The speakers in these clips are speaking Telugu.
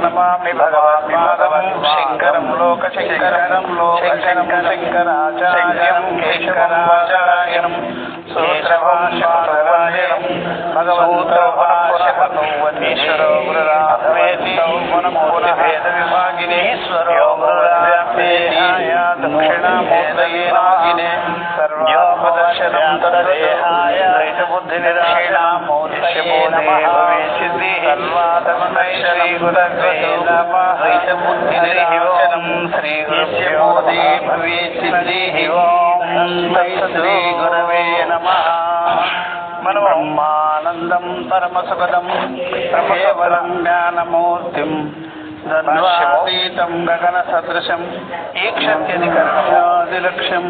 నమామి భగవాన్ శంకరం లోక శంకరం శంకరాచార్యం కేశవాచార్యం సూత్రభాష్యపరాయణం భగవద్గీశ్వరో గురురాధవేద విభాగినే దక్షిణామూర్తయే నాగినే సర్వోపదర్శనం తదేహాయ బుద్ధి నిరాశమోదిశ్యమో సిద్ధి సర్వాధర్మనైశ్రీ గురవే నమః బుద్ధి నిరాశనం శ్రీ గురుభ్యో భవే సిద్ధి ఓం శ్రీ గురవే నమః. మనం బ్రహ్మానందం పరమసుఖదం కేవలం జ్ఞానమూర్తిం ద్వంద్వాతీతం గగన సదృశం ఈక్షత్యధికరణ్యాదిలక్ష్యం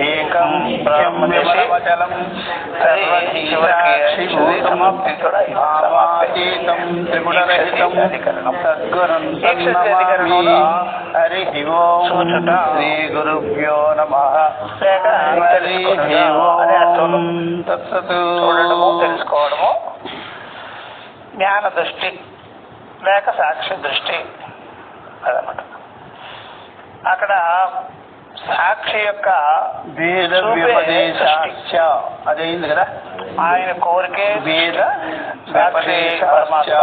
ఏకం బ్రహ్మచలం సర్వీతం త్రిగుణరహితం సద్గురం నమామి. హరి ఓం శ్రీ గురుభ్యో నమః. హరి ఓం తత్సత్. చూడడము, తెలుసుకోవడము జ్ఞాన దృష్టి లేక సాక్షి దృష్టి అదనమాట. అక్కడ సాక్షి యొక్క వేద వ్యపదేశాశ్చ అదైంది కదా. ఆయన కోరికే వేద సాక్షి పరమాత్మ,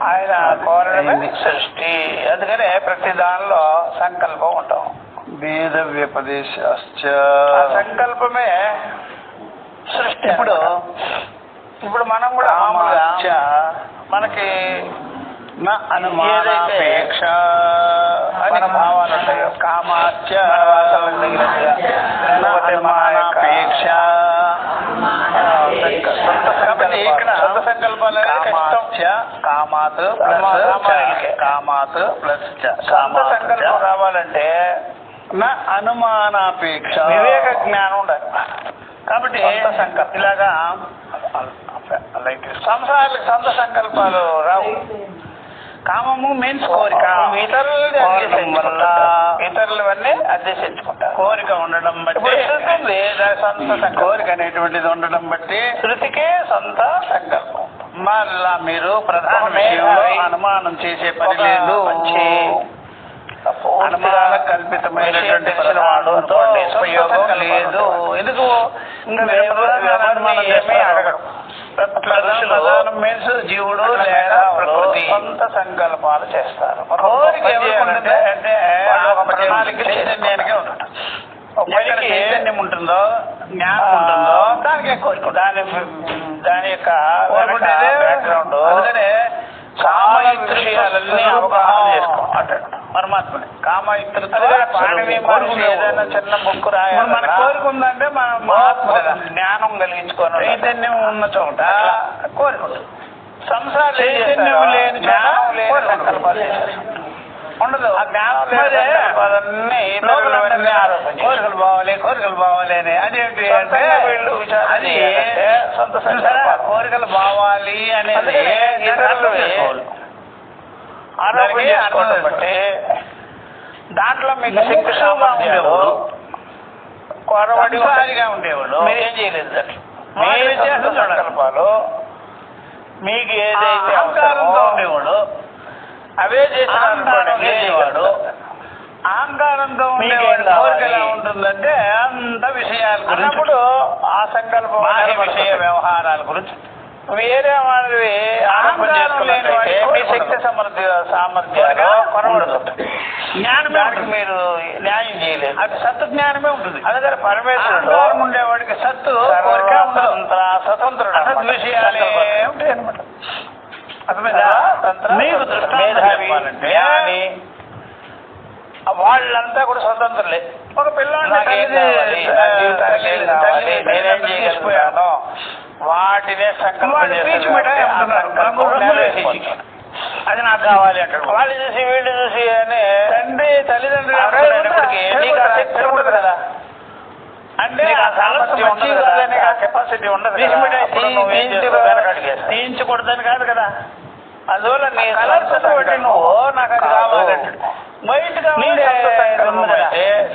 ఆయన కోరడమే సృష్టి. అందుకనే ప్రతి దానిలో సంకల్పం ఉంటాం. వేద వ్యపదేశాశ్చ ఆ సంకల్పమే సృష్టి. ఇప్పుడు మనం కూడా మామూలుగా మనకి అనుమానాపేక్ష అని భావాలు ఉంటాయో, కామాశ్చ అనుమానాపేక్ష. కాబట్టి ఇక్కడ సొంత సంకల్పాలు కామాత్ ప్లస్ సొంత సంకల్పం రావాలంటే అనుమానాపేక్ష వివేక జ్ఞానం ఉండాలి. కాబట్టి సంకల్పం ఇలాగా సంసారాలకు సొంత సంకల్పాలు రావు. కామము మీన్స్ కోరిక, ఇతరులవన్నీ అధ్యసించుకుంటారు. కోరిక ఉండడం బట్టి సొంత కోరిక అనేటువంటిది ఉండడం బట్టి శృతికే సొంత సంకల్పం. మళ్ళా మీరు ప్రధాన విషయంలో అనుమానం చేసే పని లేదు. అనుమాన కల్పితమైనటువంటి ఉపయోగం లేదు. ఎందుకు ప్రధానం మీన్స్ జీవుడు లేదా ప్రకృతి సొంత సంకల్పాలు చేస్తారు. కోరిక అంటే చైతన్యానికే ఉంటుంది. చైతన్యం ఉంటుందో జ్ఞానం ఉంటుందో దానికే కోరిక, దాని యొక్క బ్యాక్గ్రౌండ్. అందుకనే కామయుత్యాలన్నీ అవగాహన చేసుకోండి పరమాత్మని. ఏదైనా చిన్న బుక్ రాయాలి, మన కోరిక ఉందంటే మనం జ్ఞానం కలిగించుకోవాలి. చైతన్యం ఉన్న చోట కోరిక ఉంటుంది. సంసారం చైతన్యం లేని జ్ఞానం లేని సంకల్పాలు ఉండదు. ఆ జ్ఞానం కోరికలు బావాలి అని అదేంటి అంటే అది కోరికలు బావాలి అనేది బట్టి దాంట్లో మీకు శక్తి సామర్థ్యాలు కొరవడిగా ఉండేవాళ్ళు. మీరేం చేయలేదు. సంకల్పాలు మీకు ఏదైతే అహంకారంతో ఉండేవాడు, అవే చేసేవాడు. అహంకారంతో ఉండేవాడు కోరిక ఎలా ఉంటుందంటే అంత విషయాల గురించి, ఆ సంకల్పం విషయ వ్యవహారాల గురించి వేరే వాళ్ళవి చేసుకున్నట్లయితే మీ శక్తి సామర్థ్యాలు కొనబడుతుంది. జ్ఞానం మీరు న్యాయం చేయలేదు. అది సత్తు జ్ఞానమే ఉంటుంది. అందుకని పరమేశ్వరుడు ఉండేవాడికి సత్తు స్వతంత్రుడు అసత్ విషయాలే ఉంటాయి అనమాట. మీకు దృష్టాంతం వాళ్ళంతా కూడా స్వతంత్రులే. ఒక పిల్లాడిని నేనేం చేయగలిగాను, వాటినే సంకల్పం వాళ్ళు పీచు మిఠాయి అమ్ముతున్నారు. అది నాకు కావాలి అంటాడు. వాళ్ళు చూసి వీళ్ళు చూసి అని తండ్రి తల్లిదండ్రులు ఉండదు కదా. అంటే కెపాసిటీ ఉండదు. తీయించకూడదని కాదు కదా. అందువల్ల నీ కలర్స్ తోటి నువ్వు నాకు అది కావాలంటే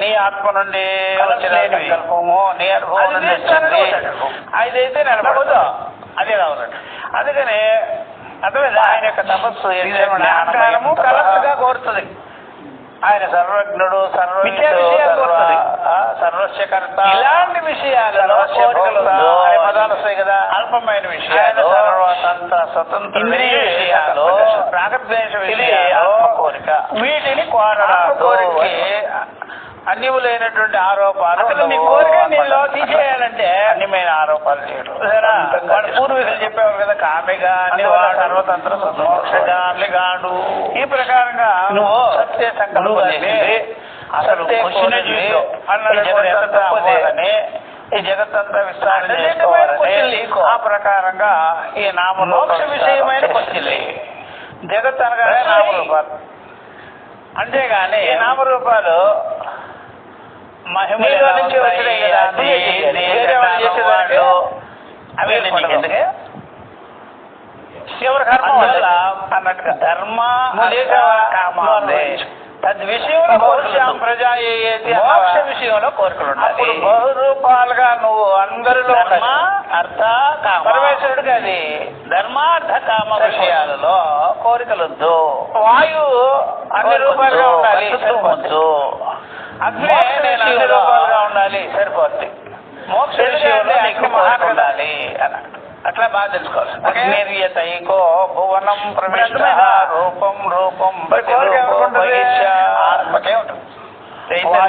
నీ ఆత్మ నుండి సంకల్పము నీ అనుభవం నుండి అదైతే నిలబడదు. అదే కావాలంట. అందుకని అర్థమైంది. ఆయన యొక్క తపస్సు జ్ఞానము కలర్స్ గా కోరుతుంది. ఆయన సర్వజ్ఞుడు, సర్వస్యకర్త. ఇలాంటి విషయాలలో పదాలు వస్తాయి కదా. అల్పమైన విషయాలు, స్వతంత్ర విషయాలు, ప్రాగద్వేష విషయాలు, కోరిక, వీటిని కోరిక అన్యములైనటువంటి ఆరోపాలు. నీ కోరిక నీలో తీసేయాలంటే అన్యమైన ఆరోపాలు చేయడం. వాడు పూర్వీకులు చెప్పేవారు కదా, కామిగాని వాడు సర్వతంత్ర మోక్షగాని గాడు. ఈ ప్రకారంగా నువ్వు సత్య సంకల్పం చేసి అసలు ఈ జగత్తంతా విస్తారణ చేసుకోవాలని ఆ ప్రకారంగా ఈ నామమోక్ష విషయమైన క్వశ్చన్లే. జగత్ అనగానే నామరూపాలు. అంతేగాని ఈ నామరూపాలు మహిమలో నుంచి వచ్చినాయి కదా. అవి ఎవరి కర్మ వల్ల అన్నట్టుగా ధర్మ కామ తద్విషయంలో ప్రజా మోక్ష విషయంలో కోరికలు ఉంటాయి. బహురూపాలుగా నువ్వు అందరిలో అర్థ కామ పరమేశ్వరుడికి అది ధర్మార్థ కామ విషయాలలో కోరికలొద్దు. వాయువు అన్ని రూపాలుగా ఉండాలి, సరిపోద్దు. అగ్ని నేను అన్ని రూపాలుగా ఉండాలి, సరిపోద్ది. మోక్ష విషయంలో నీకు మహాకడాలి అన్నట్టు. అట్లా బాగా తెలుసుకోవాలి. నిర్యతైకో భువనం ప్రవేశ రూపం రూపం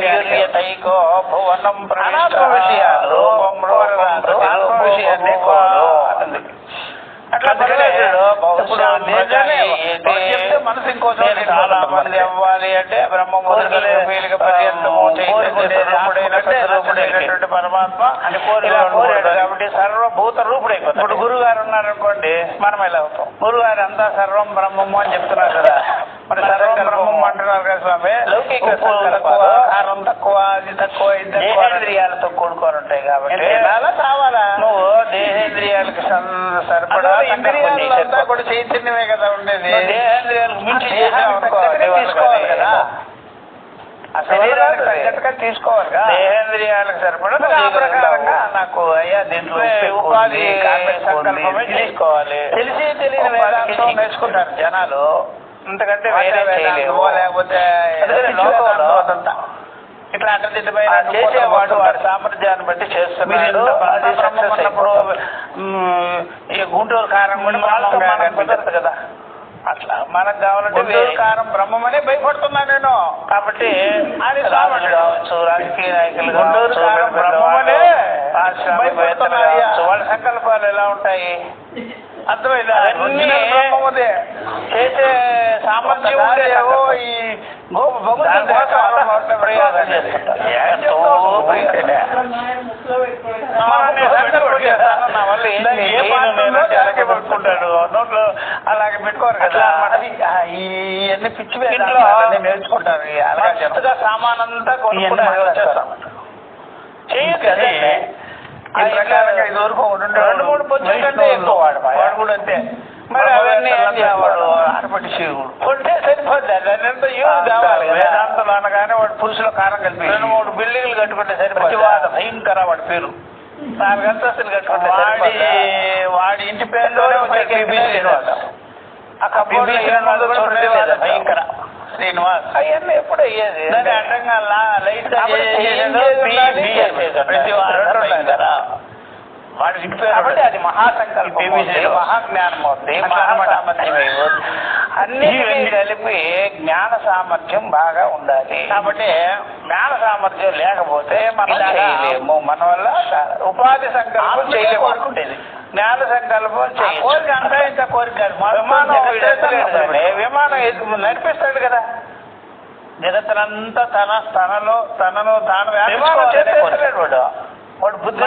నిర్యతైకో భువనం ప్రవేశ రూపం రూపం విషయాన్ని అట్లా మనసు ఇంకో చాలా మంది అవ్వాలి అంటే బ్రహ్మ పరమాత్మ కాబట్టి సర్వభూత రూపుడైపోతుంది. ఇప్పుడు గురువు గారు ఉన్నారనుకోండి, మనం ఎలా అవుతాం? గురువు గారు అంతా సర్వం బ్రహ్మము అని చెప్తున్నారు కదా. మరి సర్వం బ్రహ్మము అంటున్నారు కదా స్వామి. లౌకిక తక్కువ, కారం తక్కువ, అది తక్కువ, ఇది తక్కువ, దేహేంద్రియాలతో కూడుకొని ఉంటాయి కాబట్టి అలా కావాలా. నువ్వు దేహేంద్రియాలకు సరిపడా ఇంద్రియాలంతా కూడా చైతన్యమే కదా ఉండేది. దేహేంద్రియాలకు మించి తీసుకోవాలి కదా. శరీరానికి తగ్గట్టుగా తీసుకోవాలి కదా. దేహేంద్రియాలకు సరిపడా ఆ ప్రకారంగా నాకు అయ్యా దీంట్లో ఉపాధి సంకల్పమే చేసుకోవాలి. తెలిసి తెలియని వేదాంతం నేర్చుకుంటారు జనాలు. ఎందుకంటే వేరే చేయలేవు. లేకపోతే లోకంలో ఇట్లా అడ్డదిడ్డమైన చేసేవాడు వాడి సామర్థ్యాన్ని బట్టి చేస్తున్నాడు. అన్నప్పుడు ఈ గుంటూరు కారం కూడా కుదరదు కదా. అట్లా మనకు కావాలంటే గుంటూరు కారం బ్రహ్మమనే భయపడుతున్నా నేను. కాబట్టి అది సామర్థ్యం కావచ్చు, రాజకీయ నాయకులు గుంటూరు కారం బ్రహ్మమనే వాళ్ళ సంకల్పాలు ఎలా ఉంటాయి అర్థమైందా? బ్రహ్మదే చేసే సామర్థ్యం ఉండేవో ఈ ప్రయోగం చేస్తుంటారు. నోట్లో అలాగే పెట్టుకోరు కదా. ఇవన్నీ పిచ్చి నేర్చుకుంటారు. అలాగే సామానంతా వచ్చేస్తాం చేయొచ్చు. ఈ ప్రకారంగా ఇదివరకు 2-3 పొద్దులు కంటే ఎక్కువ వాడు కూడా అంతే. మరి అవన్నీ వాడు ఆడపట్టి శివుడు కొంటే సరిపోద్ది. అదంతా యూజ్ కావాలి. వేదాంతం అనగానే వాడు పురుషుల కారం కలిపి 2-3 బిల్డింగ్లు కట్టుకుంటే సరిపోద్ది. భయంకర వాడి పేరు 4 అంతస్తులు కట్టుకుంటే వాడి ఇంటి పేరులోనే శ్రీనివాస. ఆ భయంకర శ్రీనివాస్ అవన్నీ ఎప్పుడు అయ్యేది. దాని అడ్డంగా లైట్ వాడు ఇంటి పేరు కాబట్టి అది మహాసంకల్పం, మహాజ్ఞానం అవుతుంది, మహాసామర్థ్యం అయిపోతుంది. అన్ని కలిపి జ్ఞాన సామర్థ్యం బాగా ఉండాలి. కాబట్టి జ్ఞాన సామర్థ్యం లేకపోతే మనం చేయలేము. మన వల్ల ఉపాధి సంకల్పం చేయలేకుండేది. జ్ఞాన సంకల్పం కోరిక అంతా ఇంత కోరిక విమానం నడిపిస్తాడు కదా. జగత్తునంతా తనను తాను వ్యాపించుకోవాలని వాడు వాడు బుద్ధి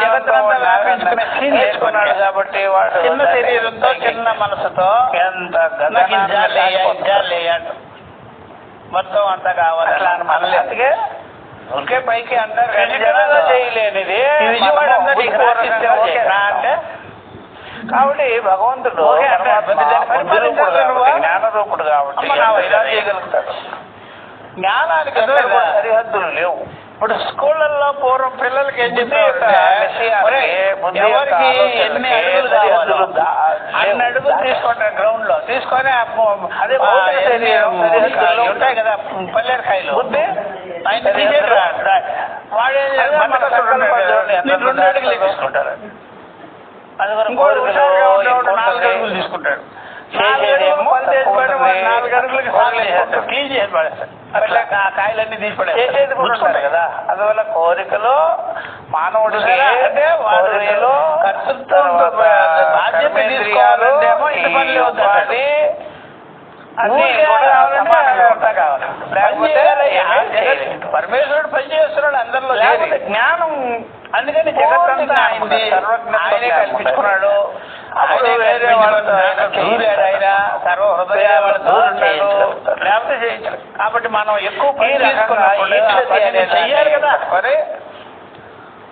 జగత్తునంతా వ్యాపించుకునే సీన్ నేర్చుకున్నాడు కాబట్టి వాడు చిన్న శరీరంతో చిన్న మనసుతో ఎంత మొత్తం అంతా కావాలి అందుకే ఒకే పైకి అంటారు చేయలేనిది అంటే కాబట్టి భగవంతుడు జ్ఞానరూపుడు కాబట్టి చేయగలుగుతాడు. జ్ఞానానికి సరిహద్దులు లేవు. ఇప్పుడు స్కూళ్ళల్లో పూర్వం పిల్లలకి ఏం ఎవరికి ఎన్ని అడుగులు కావాలో అన్ని అడుగులు తీసుకుంటారు గ్రౌండ్ లో తీసుకొని అదే ఉంటాయి కదా పల్లెరకాయలు బుద్ధి ఆయన వాడు 2 అడుగులు తీసుకుంటారు. అది ఇంకో 4 అడుగులు తీసుకుంటాడు. 4 అడుగులకి క్లీన్ చేసి పడేస్తాడు. అట్లా ఆ కాయలన్నీ తీసి చేసేది కూడా ఉంటాయి కదా. అందువల్ల కోరికలు మానవుడికి అంటే వాడిలో కర్తృత్వం బాధ్యత తీసుకోవాలంటేమో ఇంటి పనులు వద్దండి. పరమేశ్వరుడు పని చేస్తున్నాడు అందరిలో జ్ఞానం. అందుకని జగత్తంతా ఆయనే కల్పించుకున్నాడు. అప్పుడు వేరే వాళ్ళతో దూరాడు ఆయన సర్వ హృదయ వాళ్ళతో లేకపోతే చేయించాడు. కాబట్టి మనం ఎక్కువ పని తీసుకున్నప్పుడు చెయ్యాలి కదా. మరి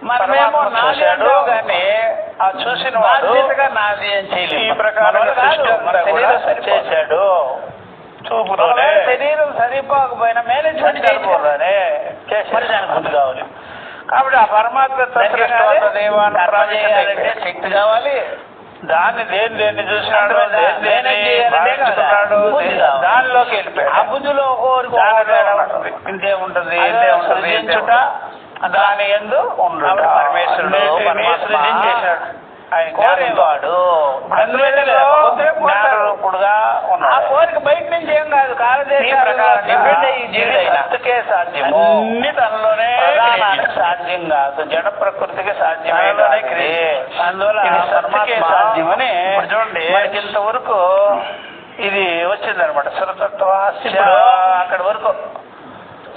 మనమేమో నాశాడు కానీ ఆ చూసిన బాధ్యతగా నాది అని చేయలేదు. ఈ ప్రకారం చేశాడు. చూపులోనే శరీరం సరిపోకపోయినా మేనేజ్మెంట్ సరిపోగానే మరి దానికి బుద్ధి కావాలి. కాబట్టి ఆ పరమాత్మ చేయాలంటే శక్తి కావాలి. దాన్ని దేన్ని చూసినాడు దానిలోకి వెళ్ళిపోయాడు. ఆ బుద్ధిలో ఇంతేముంటుంది సృజించుట దాని యందు ఉండడు. పరమేశ్వరుడు సృజించేశాడు. ఆయన కోరేవాడు జ్ఞానరూపుడుగా ఉన్నాడు. ఆ కోరిక బయట నుంచి ఏం కాదు. కాలదేశకే సాధ్యము. అన్ని తనలోనే సాధ్యం కాదు. జడ ప్రకృతికి సాధ్యమే. అందువల్ల సాధ్యమని చూడండి. ఇంతవరకు ఇది వచ్చిందనమాట. శృతత్వ అక్కడి వరకు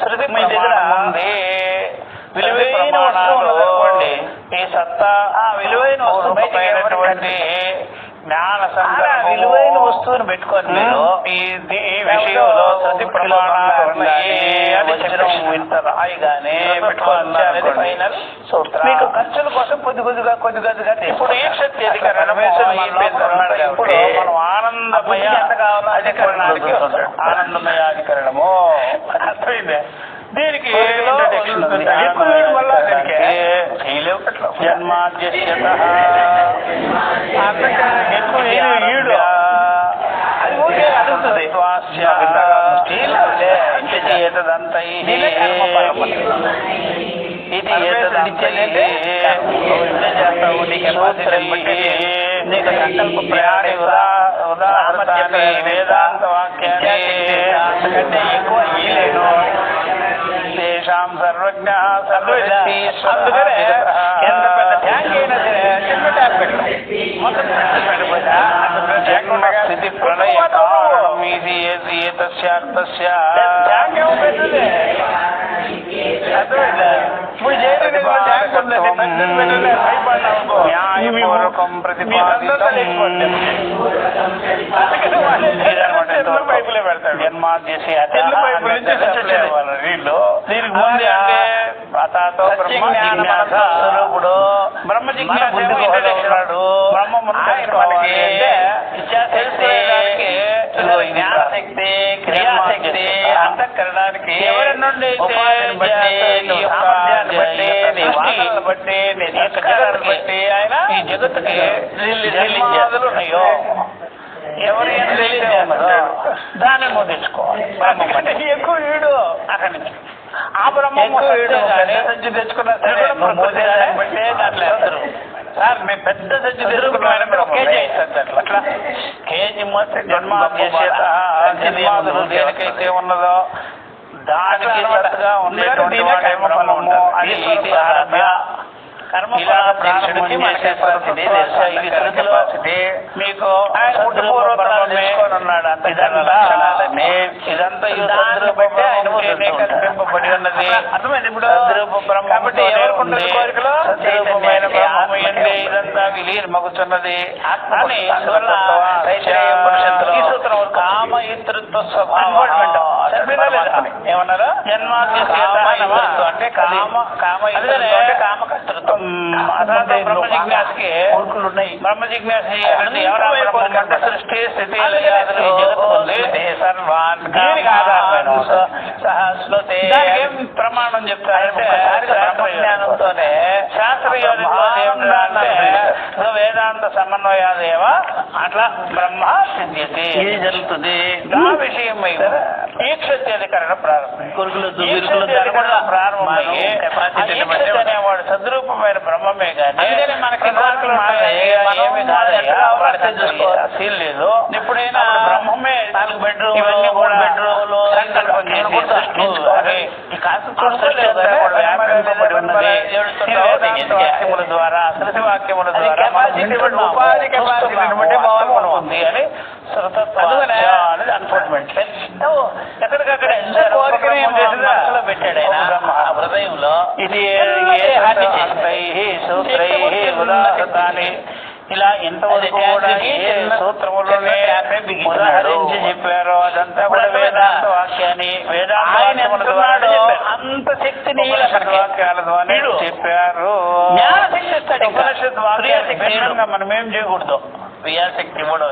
శృతి మీ దగ్గర ఉంది. విలువైన వస్తువు ఈ సత్తా విలువైన వస్తువుమైనటువంటి జ్ఞాన సంకల్పం విలువైన వస్తువుని పెట్టుకొని మీరు ఈ విషయంలో శృతి ప్రమాణాలు ఇంత రాయి గానీ పెట్టుకోవాలి. ఫైనల్ సూత్రం మీకు ఖర్చుల కోసం కొద్ది కొద్దిగా ఇప్పుడు ఈ శక్తి అధికరణం ఇప్పుడు మనం ఆనందమయ అధికరణానికి ఆనందమయ అధికరణము అర్థమైందే. దీనికి జన్మాద్యత అది ఊరికే అడుగుతుంది. ఇది నీకు సంకల్ప ప్రయాణి ఉదాహరణ వేదాంత వాక్యాన్ని అంతకంటే ఎక్కువ ఇయ్యలేను. దేశాం సర్వజ్ఞ సర్వశక్తి అందుకనే ఎంత పెద్ద ట్యాంక్ అయినా సరే చిన్న ట్యాంక్ పెట్టాలి. మొత్తం స్థితి ప్రళయ ఇది ఏది ఏతస్యార్థస్య ట్యాంక్ ఏమో పెట్టలే. ఇప్పుడు ట్యాంక్ ఉంది. న్యాయపూర్వకం పైపులే పెడతాడు. జన్మాద్యసి వీళ్ళు దీనికి ముందు అంటే బ్రహ్మజ్ఞానస్వరూపుడు బ్రహ్మ జిజ్ఞాస బ్రహ్మముని జ్ఞానశక్తి క్రియాశక్తి అంతఃకరణానికి ఎవరి నుండి సామర్థ్యాన్ని బట్టి నీ వాసనలు బట్టి నీ జగత్తుని బట్టి ఆయన ఈ జగత్తుకి జన్మాదులు ఉన్నాయో ఎవరు దాన్ని నువ్వు తెచ్చుకోవాలి. ఎక్కువ వీడు అక్కడి నుంచి ఆ బ్రహ్మ సంచి తెచ్చుకున్నా సరే బట్టే దాంట్లో అందరూ సార్ మేము పెద్ద సంచి తెచ్చుకున్నాం ఒక కేజీ ఇస్తారు. అట్లా కేజీ మొత్తం జన్మాదులు దేనికైతే ఉన్నదో దానికి సత్తుగా ఉండేటువంటి బ్రహ్మము అది ఆరాధ్య కర్మఫలాభిక్షుడికి మీకు ఆయన ఉన్నాడు. ఇదంతా బట్టి ఆయన కల్పింపబడి ఉన్నది. అర్థమైంది ఇప్పుడు. సద్రూప బ్రహ్మ కాబట్టి ఎవరికి కోరికలో సద్రూపమైన బ్రహ్మము యందే ఇదంతా విలీనమగుచున్నది అని ఈ సూత్రం కామయితృత్వ స్వభావం ఏమన్నారు? జన్మాద్యసేత అంటే కామయితృత్వం అంటే కామకర్తృత్వం. బ్రహ్మ జిజ్ఞాసకి బ్రహ్మ జిజ్ఞాస చేయాలంటే సృష్టి స్థితి సర్వాన్ సహస్రతే ప్రమాణం చెప్తారంటే జ్ఞానంతోనే శాస్త్రయోగంలో వేదాంత సమన్వయాదేవ అట్లా బ్రహ్మ సిద్ధ్యతే ఇది జరుగుతుంది. ఆ విషయమై ఈక్షత్యాధికరణ ప్రారంభమయ్యి అనేవాడు సద్రూపమైన బ్రహ్మమే కానీ మనకి లేదు. ఎప్పుడైనా బ్రహ్మమే 4 బెడ్రూమ్ 3 బెడ్రూమ్లు వాక్యముల ద్వారా శృతి వాక్యముల ద్వారా ఉంది అని అన్ఫోర్స్మెంట్ ఎక్కడికక్కడ పెట్టాడు హృదయంలో ఇది ఉదాహరణి ఇలా ఇంతవరకు కూడా సూత్రములోనే ఉదాహరించి చెప్పారో అదంతా కూడా వేదాంత వాక్యాన్ని వేదాంత అంత శక్తిని వాక్యాల ద్వారా చెప్పారు. ఉపనిషత్ వాక్యాలు మనం ఏం చేయకూడదు. క్రియాశక్తి ఇవ్వడం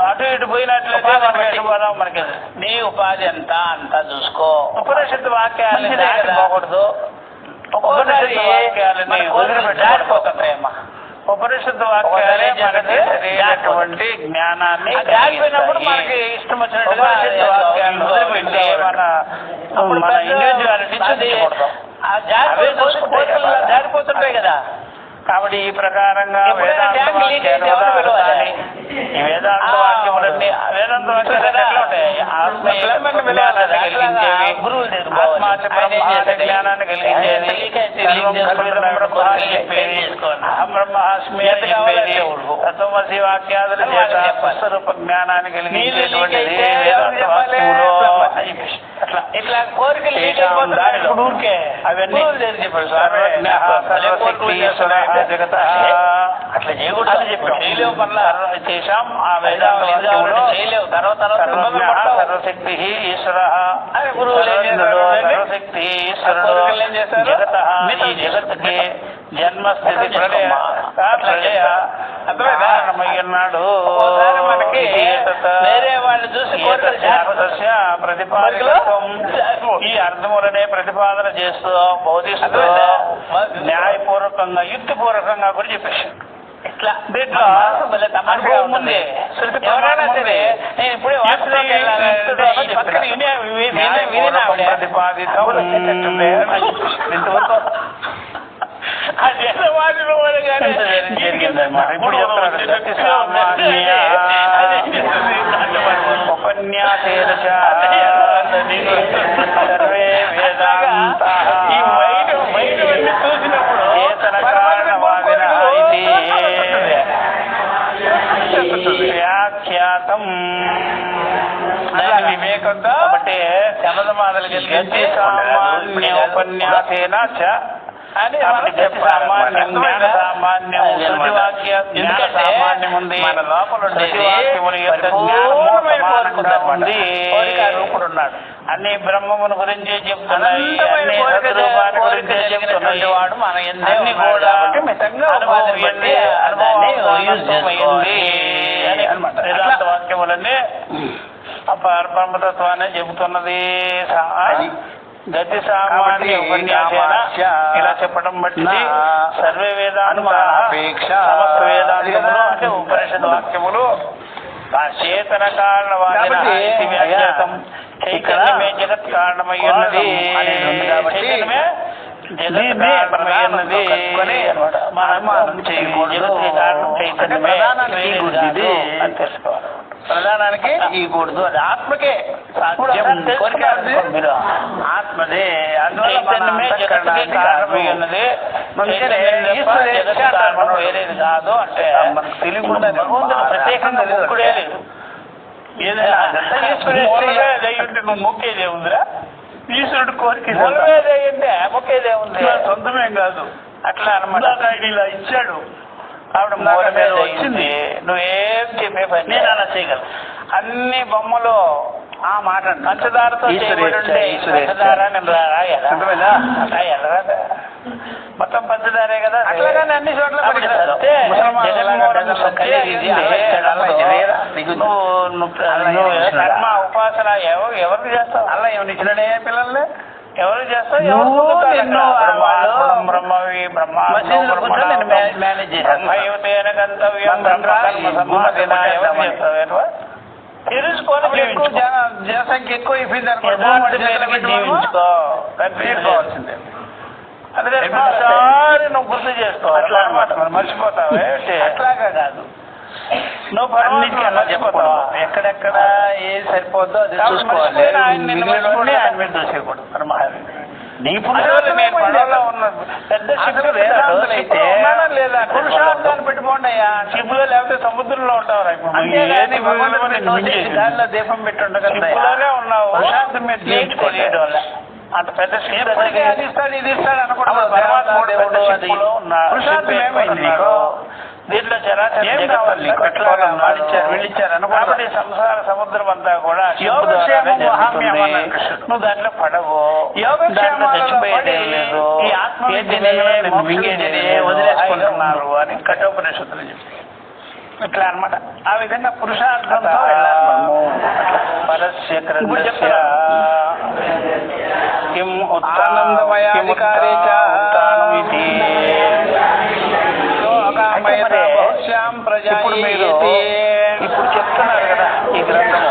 అటు ఇటు పోయినట్లయితే మనకి నీ ఉపాధి అంతా చూసుకో. ఉపనిషత్ వాక్యాలని దాటిపోకూడదు. ఉపనిషత్ వాక్యాలని వదిలిపెట్టాలిపోతాయమ్మా. ఉపనిషత్తు వాక్యాలే మనకి జ్ఞానాన్ని దాటిపోయినప్పుడు మనకి ఇష్టం వచ్చినట్టుగా వాక్యాలను వదిలిపెట్టి మన ఇండివిజువాలిటీ దాటిపోతుంటాయి కదా. కాబట్టి ఈ ప్రకారంగా వేదాంత వాక్యములన్నీ వేదాంత వాక్యాలు ఉంటాయి. జ్ఞానాన్ని కలిగించేది బ్రహ్మాస్మి తత్వమసి వాక్యాదులు స్వరూప జ్ఞానాన్ని కలిగించేటువంటిది వేదాంత వాక్యములు. ఇట్లా కోరికలు అవన్నీ జగత అట్లా చేయకూడదు చేయలేవు. మళ్ళా ఆ వేదాంతంలో చేయలేవు. సర్వశక్తి ఈశ్వర సర్వశక్తి ఈశ్వరుడు జగత ఈ జగత్తుకి జన్మస్థితి ప్రళయ కారణమయ్యున్నాడు. మనకి వేరే వాళ్ళు చూసి ప్రతిపాదకత్వం ఈ అర్థములనే ప్రతిపాదన చేస్తూ బోధిస్తూ న్యాయపూర్వకంగా యుక్తిపూర్వకంగా కూడా చెప్పేసి ఇట్లా దీంట్లో అనుభవం ముందే ఎవరైనా సరే నేను ఇప్పుడే ఇంతవరకు ఉపన్యాసేన సర్వే వేదాంత చేతన కారణవాదిన వ్యాఖ్యాతం వివేకంతో కాబట్టి శమధమాదలు కలిగించి సామాన్య ఉపన్యాసేన అని సామాన్యం జ్ఞాన సామాన్యం సామాన్యం ఉంది. మన లోపల రూపుడున్నాడు. అన్ని బ్రహ్మమును గురించి చెప్తున్నాయి. అన్ని సద్రూపాన్ని గురించి చెప్తున్నాయి. వాడు మన ఎన్ని కూడా అనుభవమైంది వేదాంత వాక్యములన్నీ పరబ్రహ్మతత్వాన్ని చెబుతున్నది. గతి సామాన్య ఉపన్యాసేన ఇలా చెప్పడం బట్టి సర్వే వేదాంత సమస్త వేదాంతములు అంటే ఉపనిషద్ వాక్యములు చేతన కారణవాదిన వ్యాఖ్యాతం చైతన్యమే జగత్ కారణమై ఉన్నది. చైతన్యమే జగత్ కారణమై ఉన్నది. జగత్ కారణం చైతన్యమే అని తెలుసుకోవాలి. ప్రధానానికి ఇవ్వకూడదు. అది ఆత్మకే మీరు ఆత్మదే చైతన్యమే జగత్తుకి కారణమై ఉన్నది. వేరేది కాదు అంటే మనకు తెలియకుండా ప్రత్యేకంగా ముక్కుడే లేదు. ఏదైనా ఈశ్వరుడే నువ్వు మొక్కేది ఉందిరా ఈశ్వరుడు కోరిక మూలమేదంటే మొక్కేదే ఉంది, సొంతమేం కాదు. అట్లా అనమాట. ఆయన ఇలా ఇచ్చాడు, ఆవిడ మూల మీద వచ్చింది. నువ్వేం చెప్పే పని నేను అలా చేయగలను. అన్ని బొమ్మలు ఆ మాట పంచదారతో మొత్తం పంచదారే కదా. అట్లాగానే అన్ని చోట్ల కర్మ ఉపాసన ఎవరికి చేస్తావు? అలా ఏమని ఇచ్చినడే పిల్లల్ని ఎవరు చేస్తావు? బ్రహ్మవి మేనేజ్ చేస్తాను తెలుసుకొని జనసంఖ్య ఎక్కువ అయిపోయింది జీవించుకోవాల్సిందే. అందుకే ఒకసారి నువ్వు గుర్తు చేసుకో. అట్లా అనమాట. మరి మర్చిపోతావే అట్లాగా కాదు. నువ్వు మర్చిపోతావా? ఎక్కడెక్కడ ఏది సరిపోద్దో అది చూసుకోవాలి. ఆయన మీద చూసేయకూడదు. నీ పురుషాలు నేను పడవలో ఉన్న పెద్ద షిప్ అయితే లేదా పురుషార్థాన్ని పెట్టుకోండి అయ్యా. షిప్ లో లేకపోతే సముద్రంలో ఉంటావు. దానిలో దీపం పెట్టి ఉండగలనే ఉన్నావు. పురుషార్థం మీద తెలియడం వల్ల అంత పెద్ద షిప్ అది ఇస్తాడు ఇది ఇస్తాడు అనుకుంటున్నావు. దీంట్లో కాబట్టి సంసార సముద్రం అంతా కూడా నువ్వు దాంట్లో పడవు. చచ్చిపోయేది లేదు, వదిలేసుకుంటున్నారు అని కఠోపనిషత్తులు చెప్పి ఇట్లా అనమాట. ఆ విధంగా పురుషార్థంతో ఇప్పుడు చెప్తున్నారు కదా ఈ గ్రంథము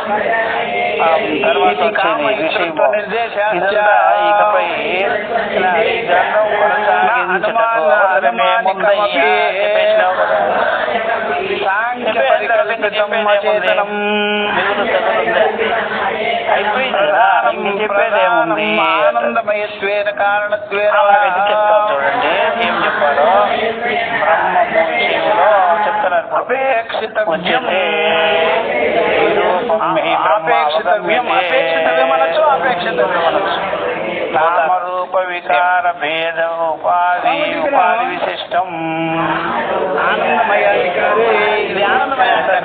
తర్వాత ఇకపై ఈ గ్రంథం ఆనందమయత్వేన కారణత్వేన చూడండి ఏం చెప్పారో బ్రహ్మమూర్తిలో చెప్తున్నారు. నామరూప వికార భేద ఉపాధి విశిష్టం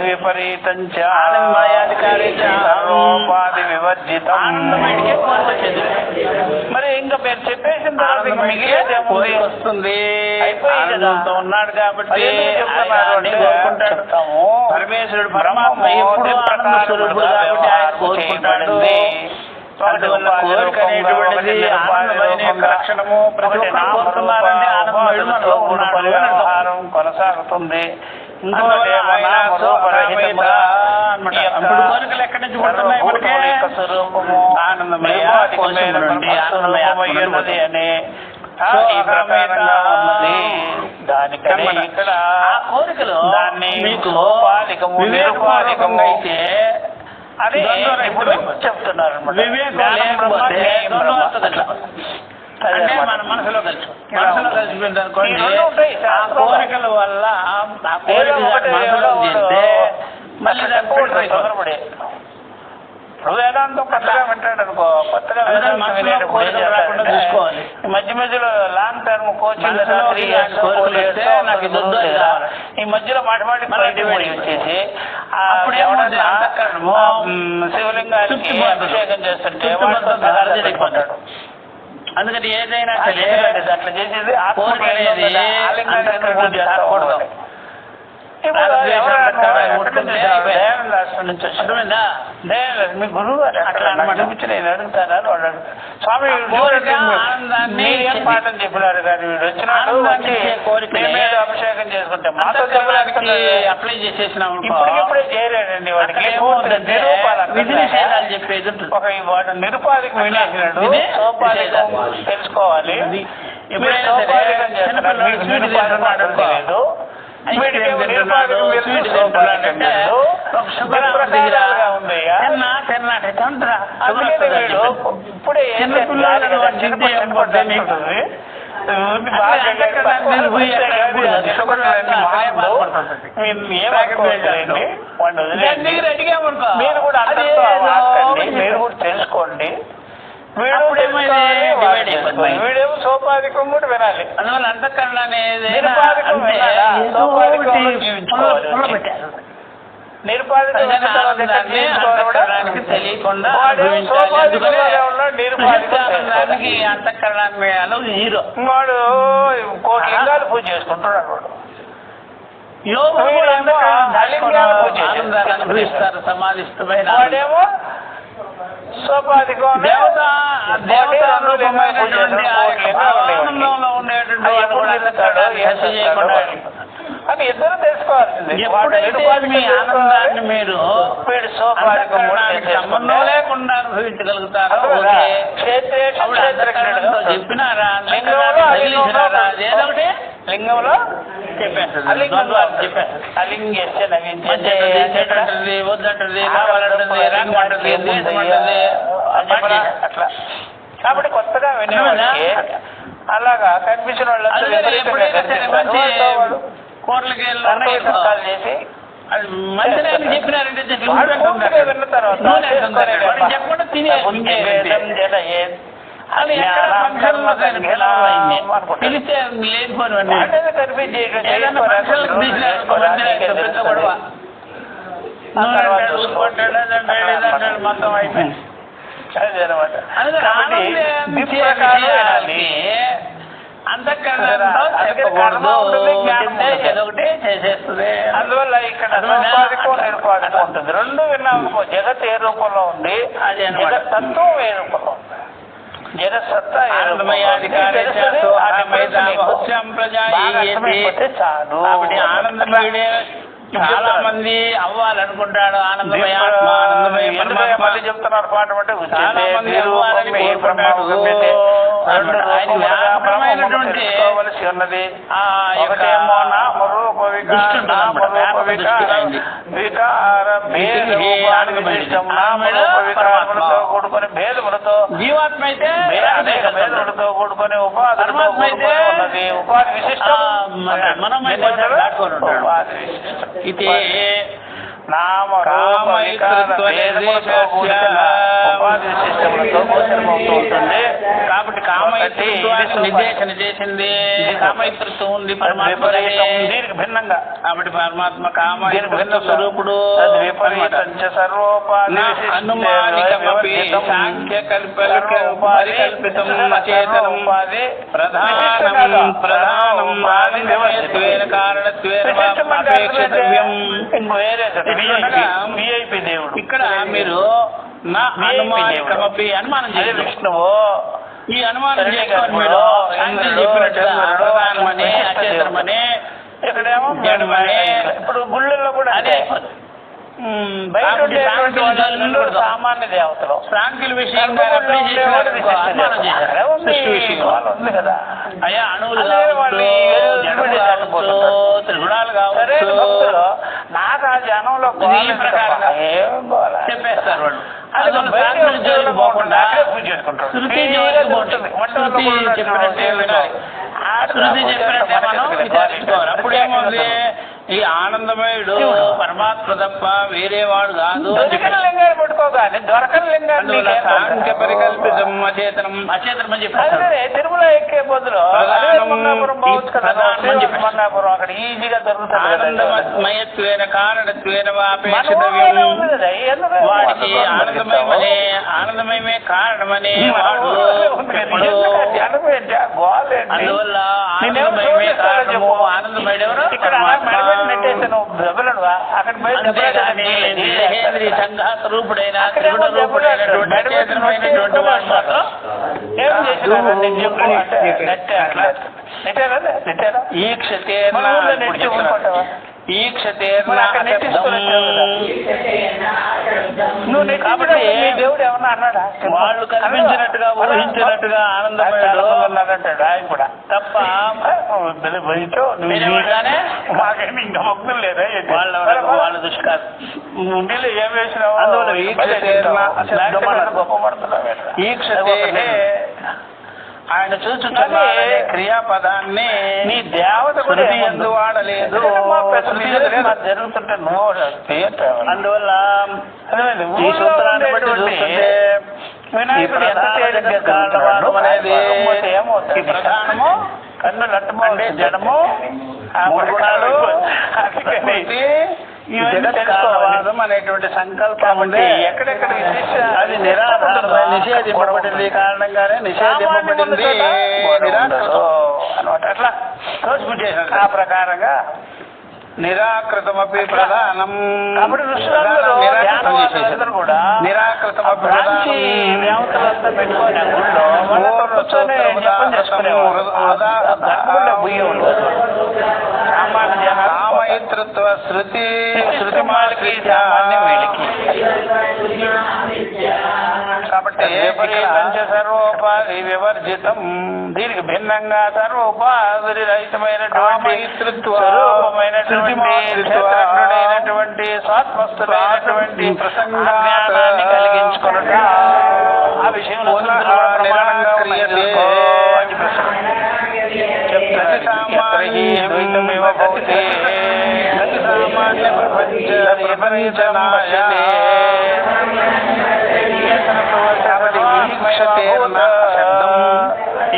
విపరీతం ఆనందమయాధికారి వివర్జితం. మరి ఇంకా మీరు చెప్పేసిన తర్వాత మిగిలేదేముంది వస్తుంది. అయిపోయిందంతా ఉన్నాడు కాబట్టి చెప్తాము. పరమేశ్వరుడు పరమాత్మ ఎప్పుడు ఆనంద స్వరూపుడు కాబట్టి ఆయన కోరుకుంటాడు. లక్షణము వ్యవహారం కొనసాగుతుంది. కోరికలు ఎక్కడి నుంచి పుడుతున్నాయి? స్వరూపము ఆనందమయ్యున్నది అని ఈ ప్రకారంగా ఉన్నది. దానికని ఇక్కడ కోరికలు దాన్ని సోపాలికము నిరుపాలికము అయితే అది ఇప్పుడు చెప్తున్నారు. అంటే మన మనసులో కలిసిపోయింది అనుకోండి. ఆ కోరికల వల్ల ఆ కోరికలు మళ్ళీ తొందరపడే ఇప్పుడు వేదాంతం కొత్తగా వింటాడు అనుకో. కొత్తగా వేదాంతం చూసుకోవాలి. మధ్య మధ్యలో లాంగ్ టర్మ్ కోచింగ్ నాకు ఈ మధ్యలో మాటి వచ్చేసి శివలింగానికి అభిషేకం చేస్తుంటే అయిపోతాడు. అందుకని ఏదైనా అట్లా చేసేది ఆలింగాకూడదు. మీ గురువు గారు అట్లా అనిపించి నేను అడుగుతాను. వాడు స్వామి ఏం పాఠం చెప్పినారు కానీ వీడు వచ్చినాడు వచ్చి మీద అభిషేకం చేసుకుంటే మాతో చెప్పడానికి అప్లై చేసేసినాం. ఇప్పుడే చేయలేడండి వాడికి. చెప్పేది ఒక వాడు నిరుపాధికం వినేసినాడు. సోపాధికం తెలుసుకోవాలి. లేదు ఇప్పుడే మీరు కూడా తెలుసుకోండి. వీడేమో సోపాధికం కూడా వినాలి. అందువల్ల అంతఃకరణ అనేది నిరుపాధికం వినాలా? సోపాధికంలో జీవించుకోవాలి. నిరుపాధికానికి తెలియకుండా అంతఃకరణాన్ని హీరో వాడు కోటి లింగాలు పూజ చేసుకుంటున్నాడు. వాడు అనుభవిస్తారు సమాధిష్టమైన. వాడేమో సోపాధికం అని ఇద్దరు తెలుసుకోవాల్సింది. ఆనందాన్ని మీరు సంబంధం లేకుండా అనుభవించగలుగుతారు. చెప్పినారా ఏదొకటి లింగంలో చెప్పేస్తుంది. వద్దంటుంది, కావాలంటుంది, రాకమంటుంది, అట్లా. కాబట్టి కొత్తగా వినేవాళ్ళకి అలాగా కనిపించిన వాళ్ళంతా కోట్లకి చేసి మంచిగా చెప్పినారంటే విన్న తర్వాత చెప్పకుండా తినే పిలిస్తే లేనిపోయినవన్నీ మొత్తం అయిపోయింది. అంతఃకరణతో చెప్పకూడదు, చేసేస్తుంది. అందువల్ల ఇక్కడ నిరుపాధికం ఉంటుంది. రెండు విన్నాము. జగత్ ఏ రూపంలో ఉంది, జగత్ తత్వం ఏ రూపంలో ఉంది. జగత్ సత్తా ఆనందమయుడే చాలా మంది అవ్వాలనుకుంటాడు. ఆనందమయ మళ్ళీ చెప్తున్నారు పాట అంటే చాలా మంది అవ్వాలని కోరుకుంటాడు. తెలుసుకోవలసి ఉన్నది. ఒకటేమో నామరూపవికారములతో కూడుకొని భేదములతో జీవాత్మ అయితే భేదములతో కూడుకొని ఉపాధులతో ఉన్నది. ఉపాధి విశిష్టం. ఇది కాబట్టి కామైత్రుత్వాన్ని నిర్దేశన చేసింది. కామైత్రుత్వం ఉంది పరమాత్మ దీనికి భిన్నంగా. కాబట్టి పరమాత్మ కామైత్ర స్వరూపుడు. ఇక్కడ మీరు నా అనుమానికమపి అనుమానం చేయాలి. విష్ణువు ఈ అనుమానం చేసుకొని మీరు చెప్పినట్టుగా ప్రధానమని అచేతనమని ఇక్కడేమో ఇప్పుడు గుళ్ళల్లో కూడా అదే సామాన్య దేవతలు సాంఖ్యుల విషయంగా కదా. అయ్యా అణువులు త్రిగుణాలు కావచ్చు. నాకు ఆ జనంలో చెప్పేస్తారు వాళ్ళు. పోకుండా శృతి చెప్పినట్టే వినాలి. శృతి చెప్పినట్టే మనం విచారించుకోవాలి. అప్పుడేముంది, ఈ ఆనందమయుడు పరమాత్మ తప్ప వేరేవాడు కాదు. లింగాన్ని పట్టుకోగానే దొరకని లింగాన్ని సాంఖ్య పరికల్పితం అచేతనం అచేతనం అని చెప్పారు. తిరుమల ఎక్కే బదులు అక్కడ ఈజీగా దొరుకుతుంది. ఆనందమయత్వేన కారణత్వేన వాడికి ఆనందమయమనే ఆనందమయమే కారణమనే వాడు. అందువల్ల ఆనందమయమే కారణము. ఆనందమయుడెవరు? ఇక్కడ సంఘాత రూపుడైన త్రిగుణ రూపుడైనటువంటి వాడు మాత్రం కాబట్టి దేవుడు ఏమన్నా అన్నాడా? వాళ్ళు కల్పించినట్టుగా ఊహించినట్టుగా ఆనందమయుడు అన్నాడంటాడు ఆయన కూడా. తప్ప మాకేమి ఇంకా మొక్కులు లేదా? వాళ్ళ దృష్టి కాదు. ఉండిలో ఏం వేసినావు? ఆయన చూచుతున్న క్రియాపదాన్ని నీ దేవత కూడా ఎందు వాడలేదు జరుగుతుంటే నువ్వు. అందువల్ల ఈ సూత్రాన్ని బట్టి చూస్తుంటే వినాయకుడు ఎంత తేలిగ్గా కారణవాదం అనేది ఏమవుతుంది ప్రధానము కన్ను లట్టము అంటే జడము గుణాలు జగత్కారణవాదం అనేటువంటి సంకల్పం ఉంది. ఎక్కడెక్కడ అది నిషేధింపబడింది కారణంగానే నిషేధింపబడింది అనమాట. అట్లా తోచిపుట్టేసారు. ఆ ప్రకారంగా నిరాకృతమపి ప్రధానం. కాబట్టి ఋషులందరూ కూడా నిరాకృతమపి దేవతలంతా పెట్టుకొని కామయితృత్వ శృతి శృతి మాలికి వీళ్ళకి. కాబట్టి పంచ సర్వోపాధి వివర్జితం దీనికి భిన్నంగా సర్వోపాధి రహితమైనటువంటి స్వరూపమైనటువంటి స్వాత్మస్థులైనటువంటి ప్రసంగాన్ని కలిగించుకున్నట్టు ఆ విషయంలో సామాన్య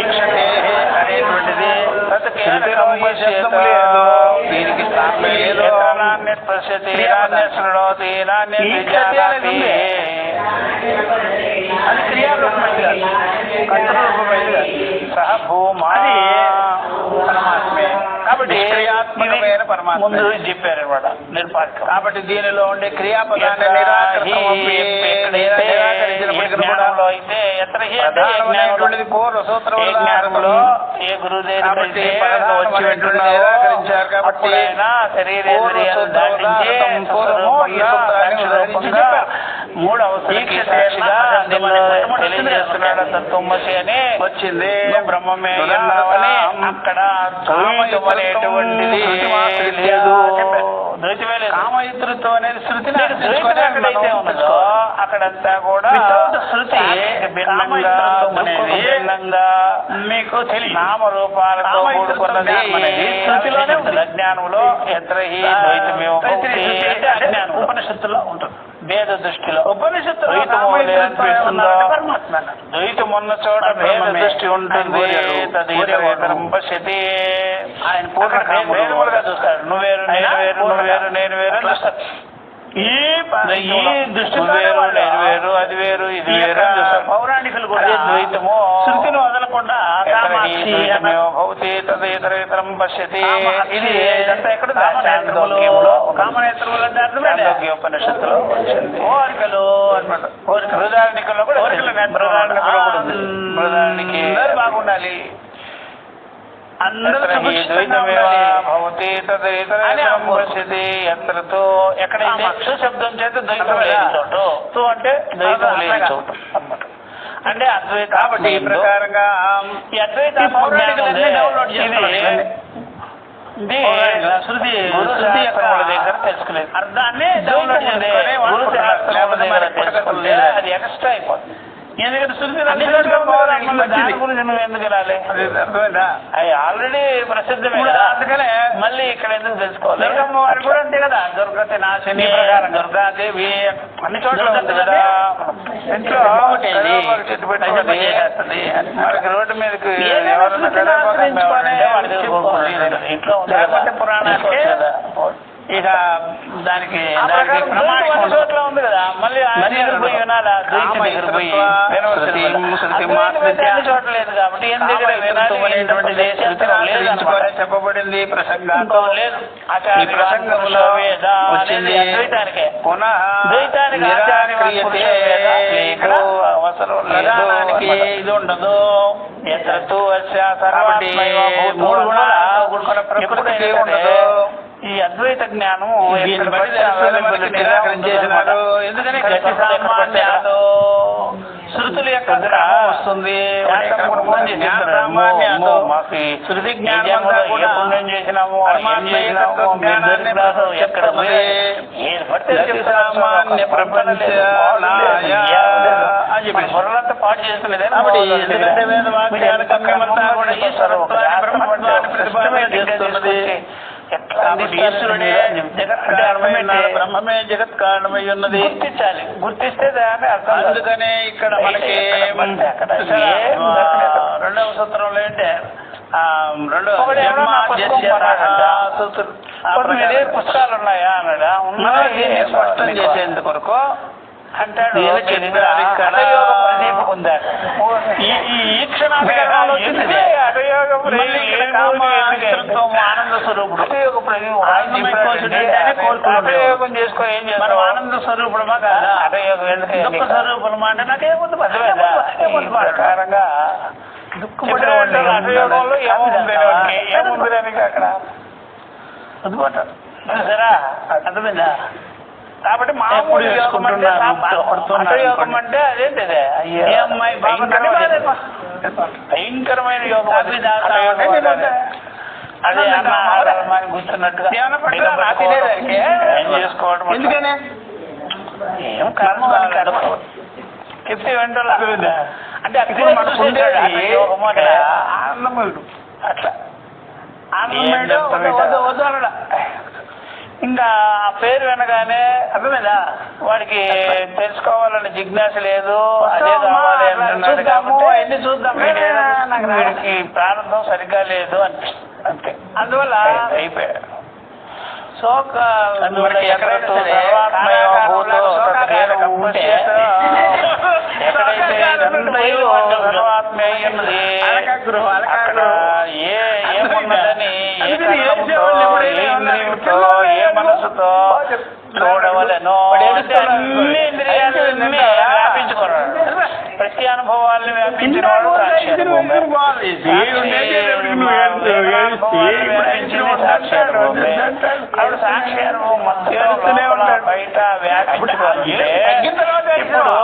ఈక్షతే అనేటువంటిది దీనికి అది క్రియారూపమైంది సహ భూమా పరమాత్మే. కాబట్టి క్రియాత్మకమైన పరమాత్మ ముందు చెప్పారు అనమాట నిర్పాఠం. కాబట్టి దీనిలో ఉండే క్రియాపదాన్ని నిరాకరించినప్పుడు అయితే పూర్వ సూత్రంలో ఏ గురుదేవుడు వచ్చి నిరాకరించారు. కాబట్టి మూడు అవసరంగా తెలియజేస్తున్నాడు. తత్వమసి అని వచ్చింది బ్రహ్మమే అక్కడ అనేటువంటిది ద్వైతమే లేదు. కామయితృత్వం అనేది శృతి ఎక్కడైతే ఉన్నదో అక్కడంతా కూడా శృతి భిన్నంగా మీకు తెలియదు నామరూపాలతో కూడుకున్నది శృతిలోనే జ్ఞానంలో ఎత్ర అజ్ఞానం ఉపనిషత్తులో ఉంటుంది. భేద దృష్టిలో ఉపనిషత్తులో ద్వైతం ఉన్న చోట భేద దృష్టి ఉంటుంది. పశ్యతి ఆయన పూర్ణములుగా చూస్తాడు. నువ్వేరు నేను వేరు నువ్వేరు నేను వేరు చూస్తాడు. ఈ దృష్టి వేరు నేను వేరు అది వేరు ఇది వేరు పౌరాణికులు కూడా ద్వైతము శృతిని వదలకుండా ఇతరం పశ్యతి. ఇది ఇదంతా ఎక్కడ కామనేత్రములు ఉపనిషత్తులో కోరికలు అనమాట. బృహదారణికల్లో కూడా బృహదారణికి బాగుండాలి. ఎక్కడైతే శబ్దం చేత ద్వైతం లేని చోటు అంటే ద్వైతం లేని చోటు అన్నమాట. అంటే అద్వైత. కాబట్టి ఈ ప్రకారంగా ఈ అద్వైత శృతి దగ్గర తెలుసుకోలేదు అర్థాన్ని డౌన్లోడ్ అది ఎక్స్ట్రా అయిపోతుంది. ఎందుకంటే శృతి దాని గురించి నువ్వు ఎందుకు వెళ్ళాలి? అది ఆల్రెడీ ప్రసిద్ధమే కదా. అందుకనే మళ్ళీ ఇక్కడ ఎందుకు తెలుసుకోవాలి? దుర్గమ్మ వారు కూడా అంతే కదా. దుర్గతి నాశిని ప్రకారం దుర్గాదేవి అన్ని చోట్ల ఉంది కదా. ఇంట్లో చెట్టు పెట్టి వాళ్ళకి రోడ్డు మీదకి ఇంట్లో ఉంటే పురాణానికి ఇక దానికి చోట్ల ఉంది కదా. మళ్ళీ పోయి వినాలా? చోట్ల లేదు కాబట్టి చెప్పబడింది ప్రసంగంలో లేదు. ఈ ప్రసంగంలో ద్వైతానికే ద్వైతానికి అవసరం ప్రధానానికి ఇది ఉండదు. ఎత్తు కాబట్టి మూడు గుణాలు ప్రకృతికి ఉండదు. ఈ అద్వైత జ్ఞానం నిరాకరించేసినాడు. ఎందుకని గతి సామాన్యాలు శృతుల యొక్క గ్రహం వస్తుంది. శృతి జ్ఞానం పుణ్యం చేసినాము ఎక్కడ సామాన్య ప్రపంచ అని చెప్పి బుర్రంతా పాటు చేసుకునేది. ఎందుకంటే వేద వాక్యాలు కమ్యమంతా కూడా ఈ స్వరూపాన్ని బ్రహ్మత్వాన్ని ప్రతిపాదన చేస్తున్నది. ఈశ్వరుడే జగత్ బ్రహ్మమే జగత్ కారణమై ఉన్నది గుర్తించాలి. గుర్తిస్తే దాన్ని అర్థం. అందుకనే ఇక్కడ మనకి రెండవ సూత్రంలో ఏంటి పుస్తకాలు ఉన్నాయా అన్నాడా? ఉన్నాయి. స్పష్టం చేసేందుకు కొరకు అంటాడు. ఈ క్షణాధికరణంలో ఆనంద స్వరూపుడు అటయోగం చేసుకో. ఏం చేస్తాం? ఆనంద స్వరూపుడమా కాదా? అటయోగం ఎందుకు? దుఃఖ స్వరూపుడమా అంటే నాకేముంది ప్రకారంగా అటయోగంలో ఏముంది దానికి అక్కడ సరా అర్థమైందా? కాబట్టి మామూలు యోగం అంటే అదేంటిదే భయంకరమైన యోగం. అదే అన్నమాని కూర్చున్నట్టుగా ఏం చేసుకోవడం. ఎందుకనే ఏం కర్మ చెప్తే వెంటనే అంటే యోగము ఆనందమయుడు అట్లా ఆనందమయుడు వదలడా. ఇంకా ఆ పేరు వినగానే అర్థమైందా వాడికి తెలుసుకోవాలని జిజ్ఞాస లేదు. అదే కావాలి ఎన్ని చూద్దాం వీడికి ప్రారంభం సరిగ్గా లేదు అనిపిస్తుంది. అంతే. అందువల్ల అయిపోయాడు. శోక ఎక్కడైతే సర్వాత్మేయున్నది అక్కడ ఏమున్నదని ఏ మనసుతో చూడవలను అన్ని ఇంద్రియాలని వ్యాపించుకున్నాడు. ప్రతి అనుభవాలను వ్యాపించిన వాడు సాక్షి అనుభవమే. ఆవిడ సాక్షి అనుభవం మొత్తం బయట వ్యాపించుకుంటే ఇప్పుడు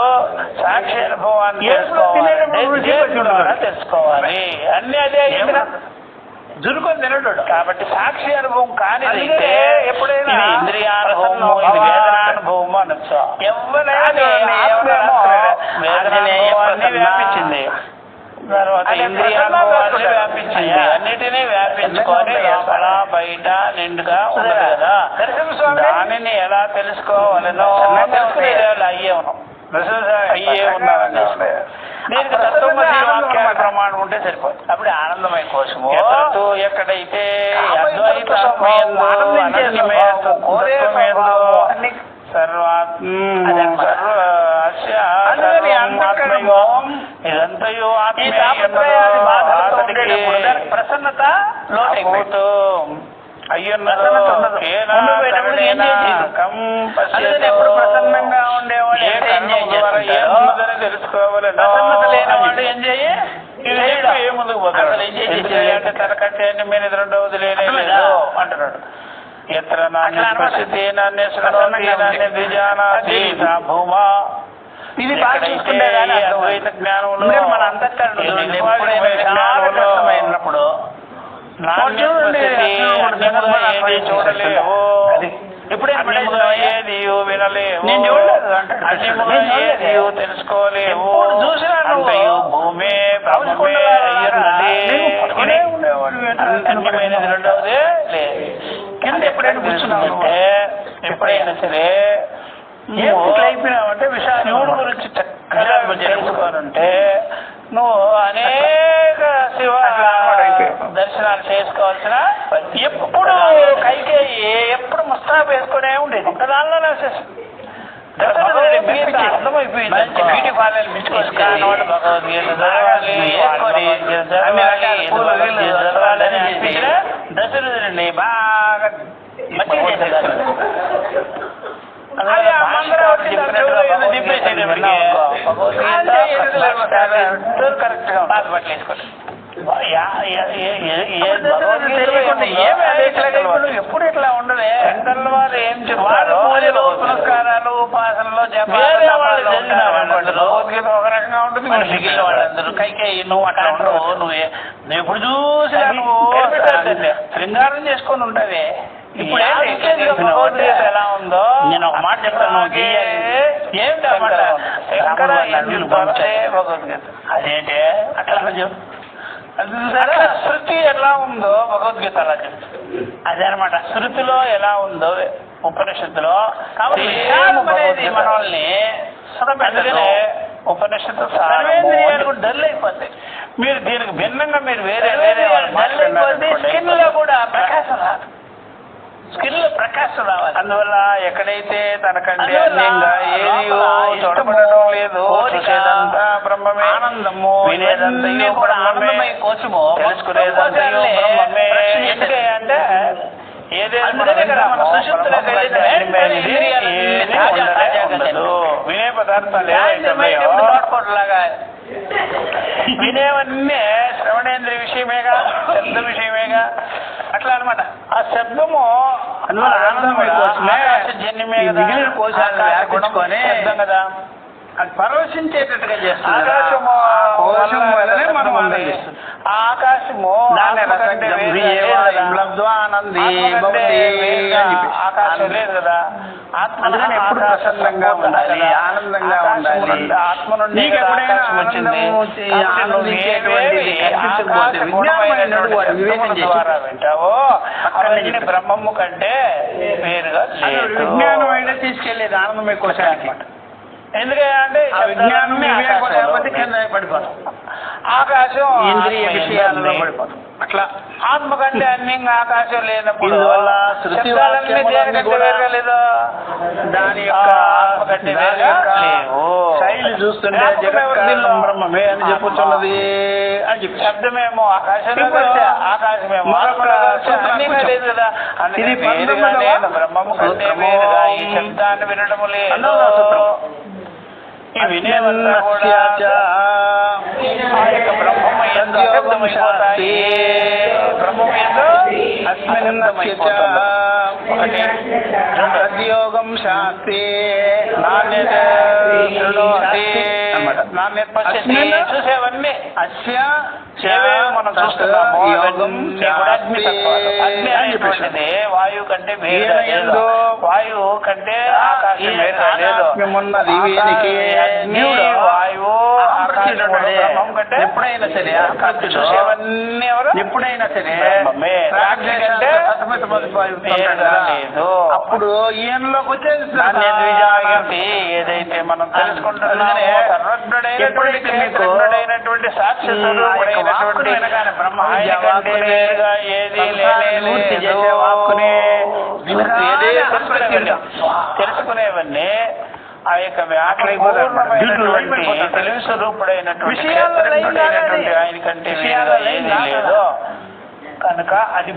సాక్షి అనుభవాన్ని తెలుసుకోవాలి. అన్ని అదే జురుకొని తినడు. కాబట్టి సాక్షి అనుభవం కానిదైతే ఎప్పుడైనా ఇంద్రియానుభవము ఇది వేదనానుభవము అనొచ్చు. ఎవరైనా వ్యాపించింది తర్వాత ఇంద్రియానుభవాన్ని వ్యాపించింది. అన్నిటినీ వ్యాపించుకొని లోపల బయట నిండుగా ఉండదు కదా. దానిని ఎలా తెలుసుకోవాలనో అయ్యే ఉన్నాం అయ్యే ఉన్నామని దీనికి తత్వమసి వాక్యాల ప్రమాణం ఉంటే సరిపోతుంది. అప్పుడు ఆనందమయ కోసము ఎక్కడైతే ఇదంతయు ప్రసన్నత లోటు ఎప్పుడు ప్రసన్నంగా ఉండేవాడు ఏముందని తెలుసుకోవాలి. ఏం చెయ్యి ఏ ముందుకు పోతాడు. అంటే తనకంటే మీరు రెండవది లేదు అంటున్నాడు. ఎత్ర భూమా ఇది అద్వైత జ్ఞానంలో మన అంతఃకరణప్పుడు చూడలేవు. ఇప్పుడు ఏది వినలేవు, ఏది తెలుసుకోలేవు. చూసినావు భూమే రెండవదే లేదు. కింద ఎప్పుడైనా కూర్చున్నావంటే ఎప్పుడైనా సరే అయిపోయినావంటే శివుడు గురించి చక్కగా తెలుసుకోవాలంటే నువ్వు అనేక శివ దర్శనాలు చేసుకోవాల్సిన ఎప్పుడు కైకేయి ఎప్పుడు ముస్తాబు వేసుకునే ఉండేది. దానిలోనే అర్థమైపోయింది. బ్యూటీ పార్లర్ మించుకోవాలి భగవద్గీత దశరథుడిని బాగా కరెక్ట్ గా బాధపట్లేసుకోండి. ఎప్పుడు ఇట్లా ఉండదు. సెంట్రల్ వారు ఏం చెప్పారు పురస్కారాలు ఉపాసనలో భగవద్గీత ఒక రకంగా ఉంటుంది. మిగిలిన వాళ్ళందరూ కైకేయి నువ్వు అట్లా ఉండవు. నువ్వు ఎప్పుడు చూసినా నువ్వు శృంగారం చేసుకొని ఉంటావే. ఇప్పుడు భగవద్గీత ఎలా ఉందో నేను ఒక మాట చెప్తాను. ఏమిటి భగవద్గీత అదేంటే అట్లా చెప్పు. శృతి ఎలా ఉందో భగవద్గీత అలా చెప్తాను. అదనమాట శృతిలో ఎలా ఉందో ఉపనిషత్తులో కాబట్టి విషాదం అనేది మనల్ని అందుకనే ఉపనిషత్తు సర్వేంద్రియాలు డల్ అయిపోతాయి. మీరు దీనికి భిన్నంగా మీరు వేరే వేరే స్కిన్ లో కూడా ప్రకాశం రాదు, స్కిన్ లో ప్రకాశం రావాలి. అందువల్ల ఎక్కడైతే తనకంటే అన్యంగా ఏది చూడబడటం లేదు, చూసేదంతా బ్రహ్మమే, ఆనందము వినేదంతా కూడా ఆనందమై కోసము తెలుసుకునేదంతా బ్రహ్మమే. ఎందుకే అంటే వినే పదార్థాలు ఏవైతే వినేవన్నీ శ్రవణేంద్రియ విషయమేగా, శబ్ద విషయమేగా, అట్లా అనమాట. ఆ శబ్దము ఆకాశజన్యమే శబ్దం కదా, అది పరవశించేటట్టుగా చేస్తుంది. ఆకాశము వల్లనే మనం ఆనందిస్తుంది. ఆ ఆకాశము ఆకాశం లేదు కదా, అందుకని ఎప్పుడు ప్రసన్నంగా ఉండాలి, ఆనందంగా ఉండాలి. ఆత్మ నుండి ద్వారా వింటావో అవన్నీ బ్రహ్మము కంటే వేరుగా విజ్ఞానం అయినా తీసుకెళ్లేది ఆనందమే కోశానికి. ఎందుకంటే విజ్ఞానం కింద పడిపోతాం, ఆకాశం ఇంద్రియ విషయాలలో పడిపోతాం. అట్లా ఆత్మ కంటే అన్యంగా ఆకాశం లేనప్పుడు లేదు, దాని యొక్క ఆత్మ కంటే శైలి చూస్తుంటే బ్రహ్మమే అని చెప్పుతున్నది అని చెప్పి శబ్దమేమో ఆకాశంలో ఆకాశమేమో అన్యంగా లేదు కదా. ఇది బ్రహ్మము కంటే వేరుగా ఈ శబ్దాన్ని వినడము లేదు. ఈ వినేవన్నా కూడా ఆ యొక్క బ్రహ్మమయందు శబ్దమైపోతాయి, బ్రహ్మమయందు అస్మిన్నందమైపోతుంది. సద్యోగం శాస్త్రే నాణ్యత చూసేవన్నీ అస్య సేవే మనం చూస్తున్నాము. అగ్ని అనేటువంటిది వాయువు కంటే వేరు, వాయువు కంటే ఆకాశం వేరు. వాయువు ఎప్పుడైనా సరే చూసేవన్నీ ఎవరు ఎప్పుడైనా సరే లేదు. అప్పుడు ఈయనలోకి వచ్చేది ఏదైతే మనం తెలుసుకుంటున్నామో సర్వజ్ఞుడైనటువంటి సాక్షి స్వరూపుడైనటువంటి ఏది తెలుసుకునేవన్నీ ఆ యొక్క తెలివి స్వరూపుడైనటువంటి ఆయన కంటే ఏది లేదో కనుక అది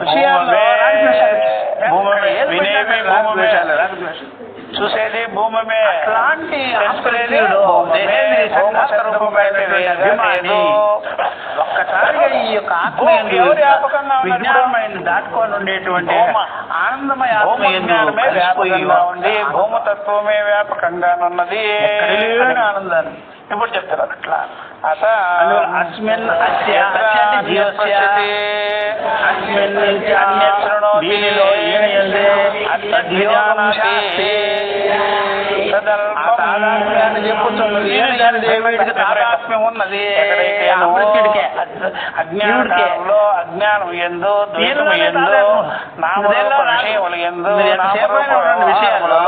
వినేవి భూమమే, చూసేది భూమమే, అలాంటి తెలుసుకునేది ఒక్కసారిగా ఈ యొక్క ఆత్మ విజ్ఞానమైన దాటుకొని ఉండేటువంటి ఆనందమయ ఆత్మజ్ఞానమే వ్యాపకంగా ఉండి భూమతత్వమే వ్యాపకంగా ఉన్నది ఆనందాన్ని ఇప్పుడు చెప్తారు. అట్లా అత అస్మిన్ దీనిలో తాదాత్మ్యం ఉన్నది. అజ్ఞానంలో అజ్ఞానం ఎందు, ద్వైతం ఎందు, నామరూప విషయములు ఎందు, విషయాలలో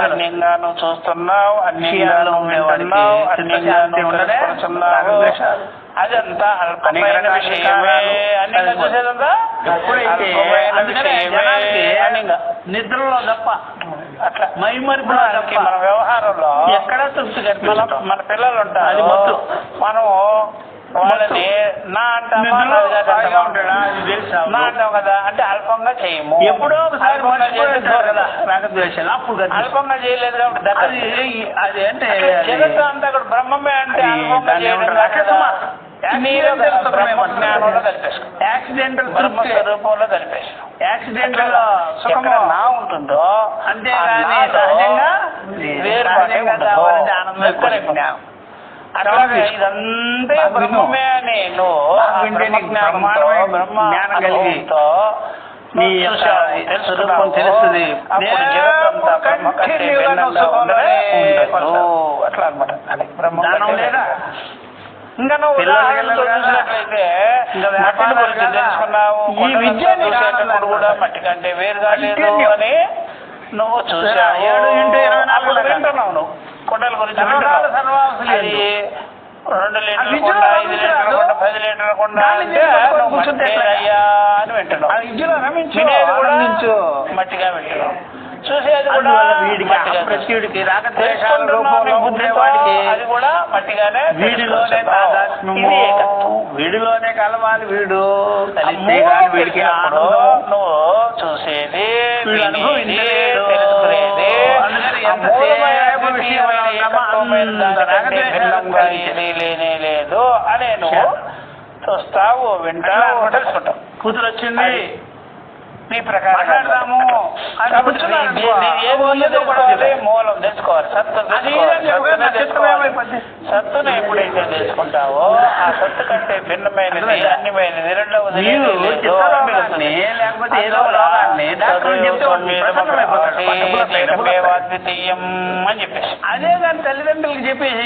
అన్యంగాను చూస్తున్నావు, అన్యంగాను వింటున్నావు, అన్యంగాను తెలుసుకుంటున్నావు. అదంతా అల్పమైన విషయమే. అన్యంగా చూసేదంతా నిద్రలో తప్ప అట్లా మైమరిపుకి మన వ్యవహారంలో ఎక్కడ తృప్తి కనిపిస్తాం. మన పిల్లలు ఉంటారు, అది మొత్తం మనం వాళ్ళని నా అంటాం కదా అంటే అల్పంగా చేయము. ఎప్పుడో ఒకసారి అల్పంగా చేయలేదు కాబట్టి అది అంటే జగత్తు అంతా కూడా బ్రహ్మమే అంటే అల్పంగా చేయడం యాక్సిడెంటల్ రూపంలో కలిపేసాం. యాక్సిడెంటల్ సుఖం నా ఉంటుందో అంతేగాని సహజంగా ఆనందం. అట్లాగే ఇదంతా బ్రహ్మమే అని జ్ఞానం కలిగితో నీ స్వరూపం తెలుస్తుంది. అట్లా అనమాట. అది బ్రహ్మ లేదా ఇంకా నువ్వు ఉదాహరణతో చూసినట్లయితే మట్టిని గురించి తెలుసుకున్నావు. ఈ విద్యను చూసేటప్పుడు కూడా మట్టి కంటే వేరుగా లేదు అని నువ్వు చూసావు. 7 x 24 వింటున్నావు. నువ్వు కొండల గురించి అది 2 లీటర్ల కొండ, 5 లీటర్ల కొండ, 10 లీటర్ల కొండ అంటే అయ్యా అని వింటున్నావు. వినేది కూడా మట్టిగా వింటున్నావు. చూసేది కూడా ప్రత్యుడికి రాగద్వేషాల రూపంలో ఉండేవాడికి అది కూడా మట్టిగానే. వీడిలోనే తాదాత్మ్యము, వీడిలోనే కలవాలి. వీడు కలిస్తే వీడికి నువ్వు చూసేది, తెలుసుకునేది లేనే లేదు అనే నువ్వు చూస్తావు, వింటావు, తెలుసుకుంటావు. కూతురు వచ్చింది, నీ ప్రకారం మాట్లాడదాము. మూలం తెలుసుకోవాలి. సత్తును ఎప్పుడైతే తెలుసుకుంటావో ఆ సత్తు కంటే భిన్నమైనది, అన్యమైనది, రెండవది ద్వితీయం అని చెప్పేసి అదే దాని తల్లిదండ్రులకు చెప్పేసి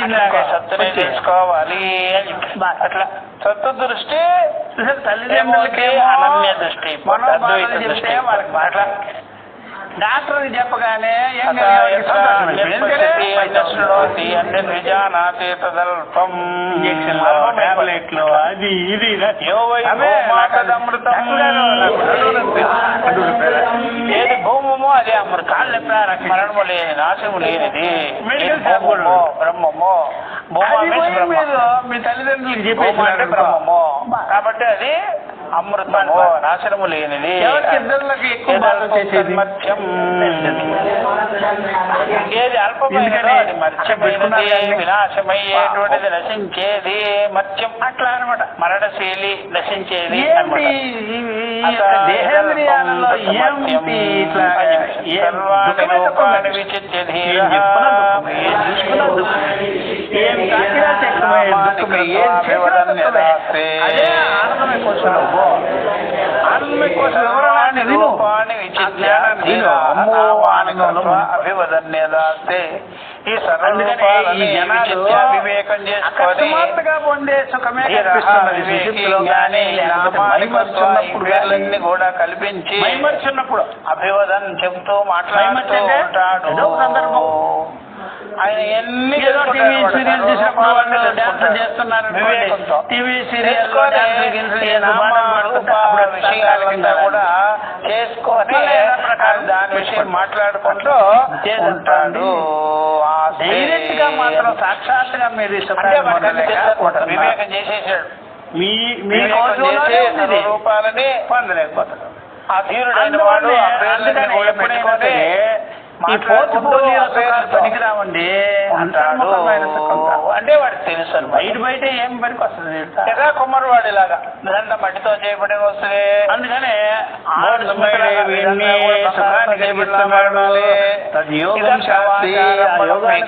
సత్తునే తెలుసుకోవాలి అని చెప్పి అట్లా సత్తు దృష్టి తల్లిదండ్రులకి అనన్య దృష్టి, అద్వైత దృష్టి. అట్లా డాక్టర్కి చెప్పగానే టాబ్లెట్లు అది ఇది ఏది భూమమో అదే అమృతం, మరణము లేని, నాశము లేనిది బ్రహ్మము. మీ తల్లిదండ్రులకు భూమ అంటే బ్రహ్మము కాబట్టి అది అమృతము, నాశనము లేనిది. ఇద్దరులకి ఎక్కువ మత్స్యం ఏది అల్పమైనదో అది మత్స్యమైనది, వినాశమయ్యేటువంటిది, నశించేది మత్స్యం. అట్లా అనమాట. మరణశీలి, నశించేది సర్వాణి విచిత్య ధీర అభివదన్యదాస్తే. ఈ సర్వరూపాలని వివేకం చేసుకొని జ్ఞానాన్ని కూడా కల్పించి అభివదన్ చెబుతూ మాట్లాడుతూ ఉంటాడు. ఆయన ఎన్ని టీవీ సీరియల్ చూసినప్పుడు వాళ్ళు డాన్స్ చేస్తున్నారు, టీవీ సీరియల్ విషయాల కూడా చేసుకొని దాని విషయం మాట్లాడుకుంటూ ఉంటాడు. డైరెక్ట్ గా మాత్రం సాక్షాత్తుగా మీరు వివేకం చేసేసాడు. మీ రూపాలని పొందలేకపోతాడు. ఆ ధీరుడైన వాడు ఎప్పుడైనా ఈ పోతు పనికిరావండి అంటే వాడికి తెలుసు. బయట ఏం పనికి వస్తుంది కదా కుమ్మరివాడు ఇలాగా నిజంగా మట్టితో చేయబడి వస్తుంది. అందుకనే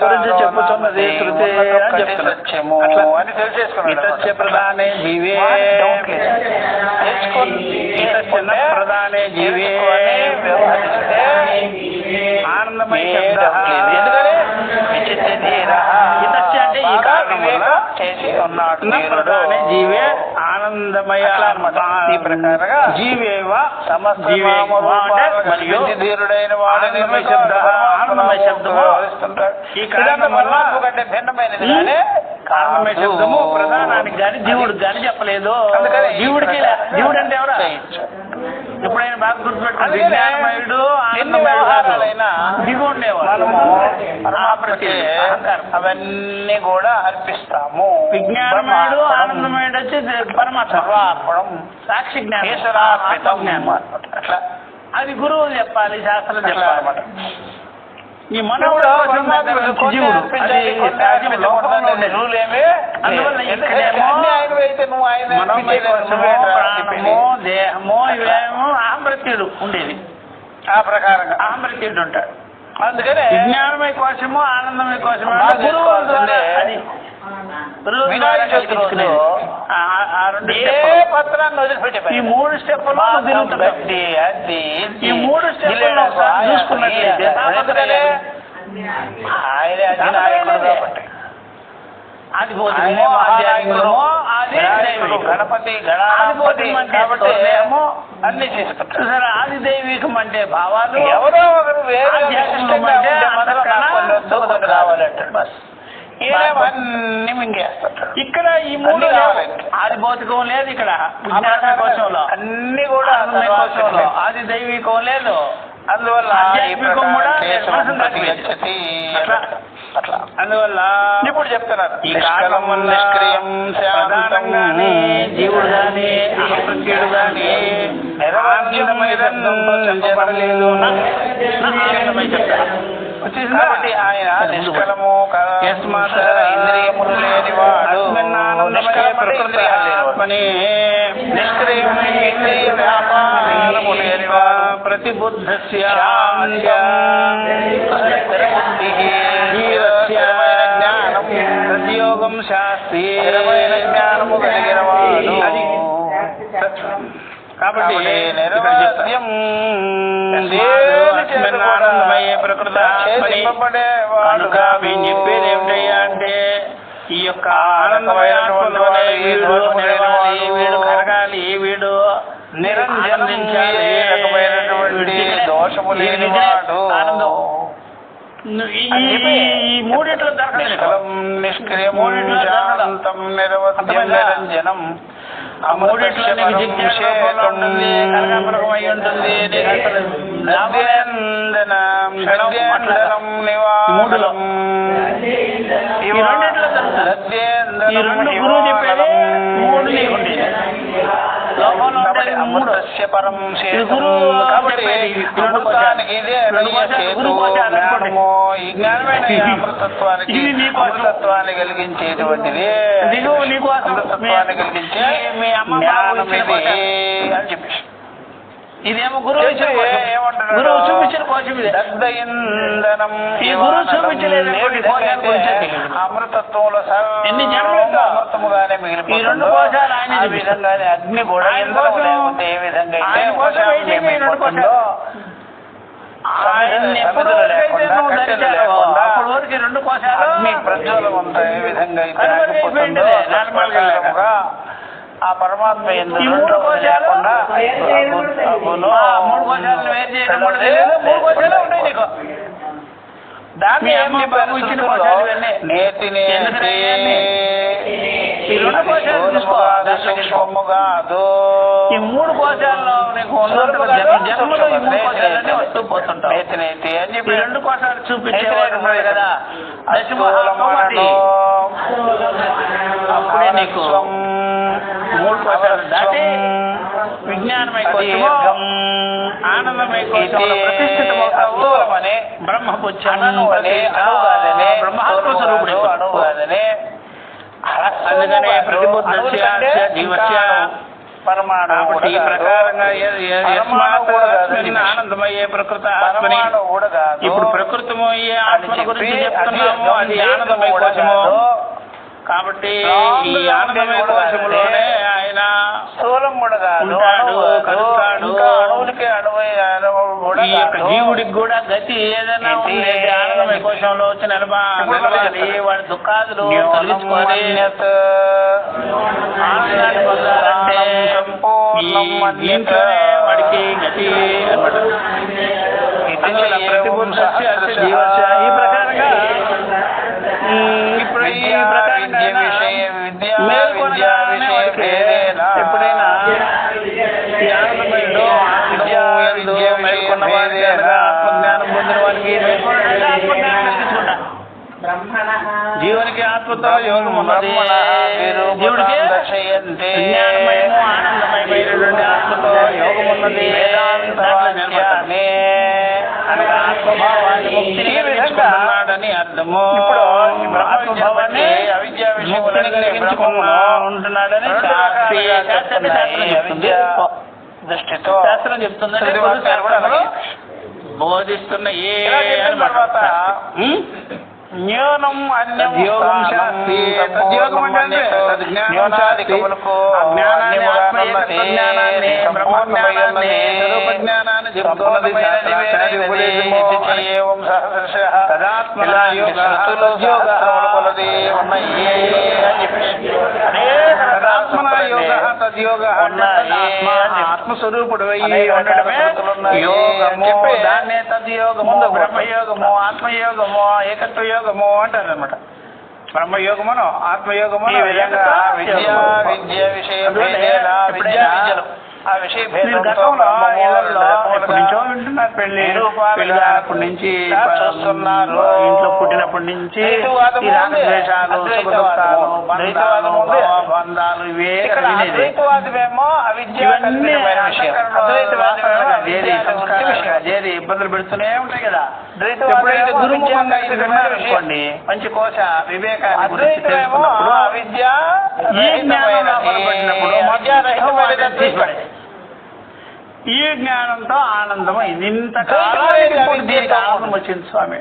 గురించి చెప్పుతున్నది అని తెలిసేసుకున్నాడు. ప్రధానే జీవే ప్రధానే జీవే ఆనందమయ జీవే ఆనందమయ ఈ ప్రకారంగా జీవేవ ధీరుడైన వాడని ఆనందమయ శబ్దము ఈ పరమాత్మ కంటే భిన్నమైనది ఆనందమయ శబ్దము ప్రధానానికి గాని జీవుడికి గాని చెప్పలేదు. జీవుడికి జీవుడు అంటే ఎవరా ఎప్పుడైనా బాగా గుర్తుపెట్టుకుంటే జ్ఞానమయుడు వ్యవహారాలైనా దిగు ఉండేవాడు. అవన్నీ కూడా అర్పిస్తాము. విజ్ఞానమయుడు ఆనందమయుడు వచ్చి పరమాత్మ సాక్షి జ్ఞానం. అట్లా అది గురువు చెప్పాలి, శాస్త్రం చెప్పాలన్నమాట. ఈ మనవుడు జీవుడు దేహము ఇవేమో అహంప్రత్యుడు ఉండేది. ఆ ప్రకారంగా అహంప్రత్యుడు ఉంటాడు. అందుకనే విజ్ఞానమయ కోశము ఆనందమయ కోశము పత్రాన్ని వదిలిపెట్టే ఈ 3 స్టెప్పులు ఈ 3 స్టెప్పులు చూసుకున్నట్లయితే ఆయన అధినాయకుడు కాబట్టి అది భౌతికమో ఆధ్యాత్మికమో అది దైవికమో. గణపతి అది భౌతికం అంటే కాబట్టి ఏమో అన్ని చేసుకుంటారు. సరే ఆది దైవికం అంటే భావాలు, ఎవరో ఒకరు వేరే ఆధ్యాత్మికం అంటే కావాలంటాడు బస్. అన్ని మింగేస్తాడు. ఇక్కడ ఈ మూడు ఆది భౌతికం లేదు, ఇక్కడ విజ్ఞాన కోశంలో అన్ని కూడా కోశంలో ఆది దైవికం లేదు, అందువల్ల ఆధ్యాత్మికం కూడా అట్లా అందువల్ల ఇప్పుడు చెప్తున్నారు ఈ కాలం వల్ల నిష్క్రియం ప్రధానం గాని జీవుడు గాని అప్రత్యుడు గాని ఆనందమయ శబ్దంతో చెప్పబడలేదు. ఆనందమయ చెప్తారు కాబట్టి ఆయన నిష్కలము ఇంద్రియములు లేనివాడు, ఇంద్రియ వ్యాపారము లేనివాడు, ప్రతిబుద్ధస్య జ్ఞానం ప్రతియోగం శాస్త్రీ జ్ఞానము కలిగిన వాడు. కాబట్టి నిర్వాద్యం ఆనందమయ్యే ప్రకృతి కనుక మేము చెప్పేది ఏమిటయ్యా అంటే ఈ యొక్క ఆనందమయత్వంలోనే వీడు నిలవాలి, వీడు కరగాలి, వీడు నిరంజనించాలి, దోషము లేనివాడు. ఈ మూడిట్లో నిష్క్రియము శాంతం నిరవధ్యం నిరంజనం. ఆ మూడిట్లో నీకు జిజ్ఞాస ఉంటుంది, కనకాపరకమై ఉంటుంది, మూడులో ఈ రెండిట్లో జరుగుతుంది. ఈ రెండు గురువు చెప్పేది, మూడు నీకుండి లోకంలో ఉండేది మూడు. కాబట్టి ఈ జ్ఞానమైన అమృతత్వానికి అమృతత్వాన్ని కలిగించేటువంటిది, దిగువ నీకు అమృతత్వాన్ని కలిగించే మీ అమ్మ అని చెప్పేసి ఇదేమో గురువు గురువు చూపించిన కోశం ఇదే. ఈ గురువు చూపించలేదు అమృతత్వంలో ఎన్ని జన్మలు అమృతముగానే ఈ మిగిలిపోయి రెండు కోశాలు ఆయన విధంగానే అగ్ని కూడా ఏ విధంగా అప్పటి వరకు రెండు కోశాలు అగ్ని ప్రజ్వలమంతా ఏ విధంగా ఆ పరమాత్మ ఈ మూడు కోశాలు మూడు కోశాలను వేరు చేయడం కూడా తెలియదు. మూడు కోశాలు ఉంటాయి నీకు. దాన్ని ఇచ్చిన కోశాలు ఇవన్నీ ఈ రెండు కోశాలు సూక్ష్మము కాదు. ఈ మూడు కోశాల్లో నీకు జన్మలో ఈ మూడు కోశాలన్నీ వస్తూ పోతుంటావు. ఈ రెండు కోశాలు చూపించేవాడు కదా అప్పుడే నీకు మూడు కోశాలు దాటి విజ్ఞానమయ కోశము ఆనందమయ కోశంలో ప్రతిష్ఠితమవుతావు. బ్రహ్మపుచ్చను బ్రహ్మాత్మ స్వరూపుడు. అందుకనే ప్రతిబుద్ధస్య జీవస్య పరమాణు. కాబట్టి ఈ ప్రకారంగా ఆనందమయ్యే ప్రకృతి ఆత్మని ఇప్పుడు ప్రకృతము ఈ ఆత్మ గురించి చెప్తున్నాము, అది ఆనందమయ కోశము. కాబట్టి ఈ ఆనందమయ కోశములోనే ఆయన స్థూలం కూడా ఉంటాడు, కలుస్తాడు. అణువులకి ఈ యొక్క జీవుడికి కూడా గతి ఏదైనా ఉండేది ఆనందమయ కోశంలో వచ్చి నిలవాలి. వాడి దుఃఖాదులు తొలగించుకొని ఆనందాన్ని పొందాలంటే దీంట్లోనే వాడికి గతి అనమాట. ప్రతిబుద్ధస్య జీవస్య ఈ ప్రకారంగా ఇప్పుడు ఈ ప్రకారంగా ఎప్పుడైనా ఈ ఆనందమయుడు మేల్కొన్న వారికి ఆత్మజ్ఞానం పొందిన వారికి ఆత్మజ్ఞానం తీసుకుంటా. జీవునికి ఆత్మతో యోగం ఉన్నది, జీవుడికి జ్ఞానమయము ఆనందమయమైనటువంటి ఆత్మతో యోగం ఉన్నది. ఆత్మభావాన్ని ముక్తిని కలిగించుకున్నాడని అర్థము. ఇప్పుడు ఆత్మభావాన్ని ముక్తిని కలిగించుకున్నా ఉంటున్నాడని దృష్టితో శాస్త్రం చెప్తుందంటే బోధిస్తున్న ఏ జ్ఞానం అన్యం యోగం శాస్త్రి తద్యోగం అంటే జ్ఞానాధికములకు జ్ఞానాన్ని బ్రహ్మజ్ఞానాన్ని స్వరూప జ్ఞానాన్ని చెప్తున్నది. తదా కొలది ఉన్నాయి అని చెప్పేసి ఆత్మస్వరూపుడు యోగము, దాన్నే తద్యోగము, బ్రహ్మయోగము, ఆత్మయోగము, ఏకత్వ యోగము అంటారు అనమాట. బ్రహ్మయోగమును ఆత్మయోగమును విద్య విషయం ఆ విషయ ఎప్పటి నుంచో వింటున్నారు. అప్పటి నుంచి చూస్తున్నారు. ఇంట్లో పుట్టినప్పటి నుంచి రాగద్వేషాలు, బంధాలు ఇవే ఇబ్బందులు పెడుతూనే ఉంటాయి కదా. ఎప్పుడైతే గురుముఖంగా ఇది విన్నారనుకోండి, పంచకోశ వివేకాన్ని గురించి తెలుసుకున్నప్పుడు ఈ జ్ఞానంలో ఈ జ్ఞానంతో ఆనందమైంది. ఇంతకాలం దీనికి ఆనందం వచ్చింది స్వామి.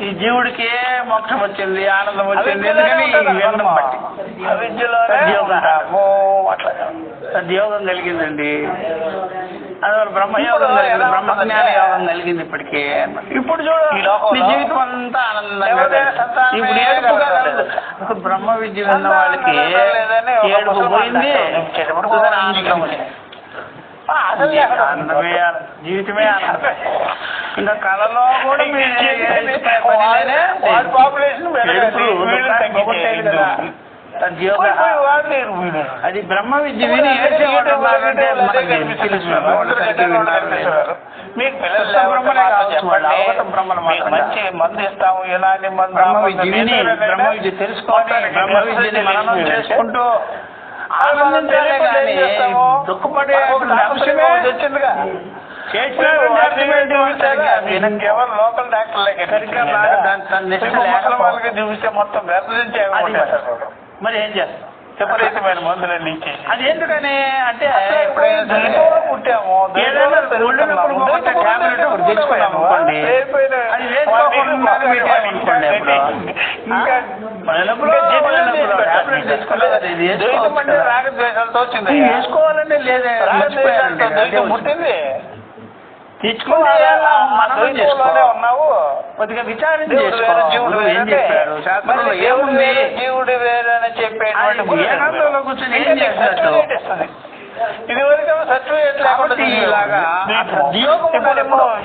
ఈ జీవుడికే మోక్షం వచ్చింది, ఆనందం వచ్చింది. ఎందుకని సద్యోగం కలిగిందండి. అందువల్ల బ్రహ్మయోగం కలిగింది, బ్రహ్మజ్ఞాన యోగం కలిగింది ఇప్పటికే. ఇప్పుడు చూడు, జీవితం అంతా ఆనందంగా. ఇప్పుడు ఏడుపు బ్రహ్మ విద్య ఉన్న వాళ్ళకి ఏడుపు పోయింది, ఆనందం వచ్చింది. ఆనందమే జీవితమే ఆనందం. ఇంకా కళలో కూడా అది బ్రహ్మ విద్య విని మీకు మంచి మందు ఇస్తాము, ఇలాంటి బ్రహ్మ విద్య విని బ్రహ్మ విద్య తెలుసుకోవాలి, బ్రహ్మ విద్యని మననం చేసుకుంటూ ఆనందించాలే కానీ దుఃఖపడే అంశమే వచ్చిందిగా. కేవలం లోకల్ డాక్టర్లకి వాళ్ళకి చూపిస్తే మొత్తం గర్భించే మరి ఏం చేస్తాం? విపరీతమైన మందులన్నీ ఇచ్చేసి. అది ఎందుకని అంటే పుట్టాము, ఏదైనా తెచ్చుకున్నాము అనుకోండి, అది రాగద్వేషాలతో వచ్చింది. వేసుకోవాలంటే లేదా పుట్టింది తెచ్చుకోవాలి. మనం ఉన్నావు కొద్దిగా విచారించి జీవుడు ఏం చెప్పాడు, శాస్త్రంలో ఏముంది, జీవుడు వేరని చెప్పేటువంటి కూర్చొని ఏం చేస్తాడు. ఇదివరకు సర్టిఫికేట్ లేకుండా ఇలాగా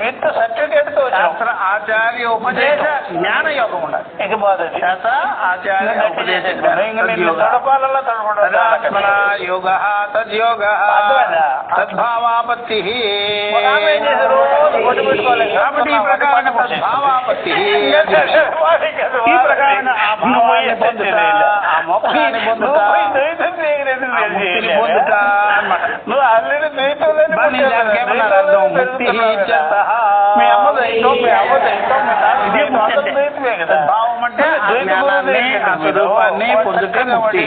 విత్ సర్టిఫికేట్ తో ఆచార్య ఉపదేశ జ్ఞాన యోగం ఉండాలి. శాస్త్ర ఆచార్య ఉపదేశ యోగ తద్యోగ తద్భావాపత్తి. కాబట్టి ఈ ప్రకారంగా తద్భావాపత్తి, ఈ ప్రకారంగా ఆ భావాన్ని పొందుతా, ఆ మోక్షాన్ని పొందుతా, పొందుతా అన్నమాట. నువ్వు ఆల్రెడీ భావం అంటే స్వరూపాన్ని పొందుటే ముక్తి.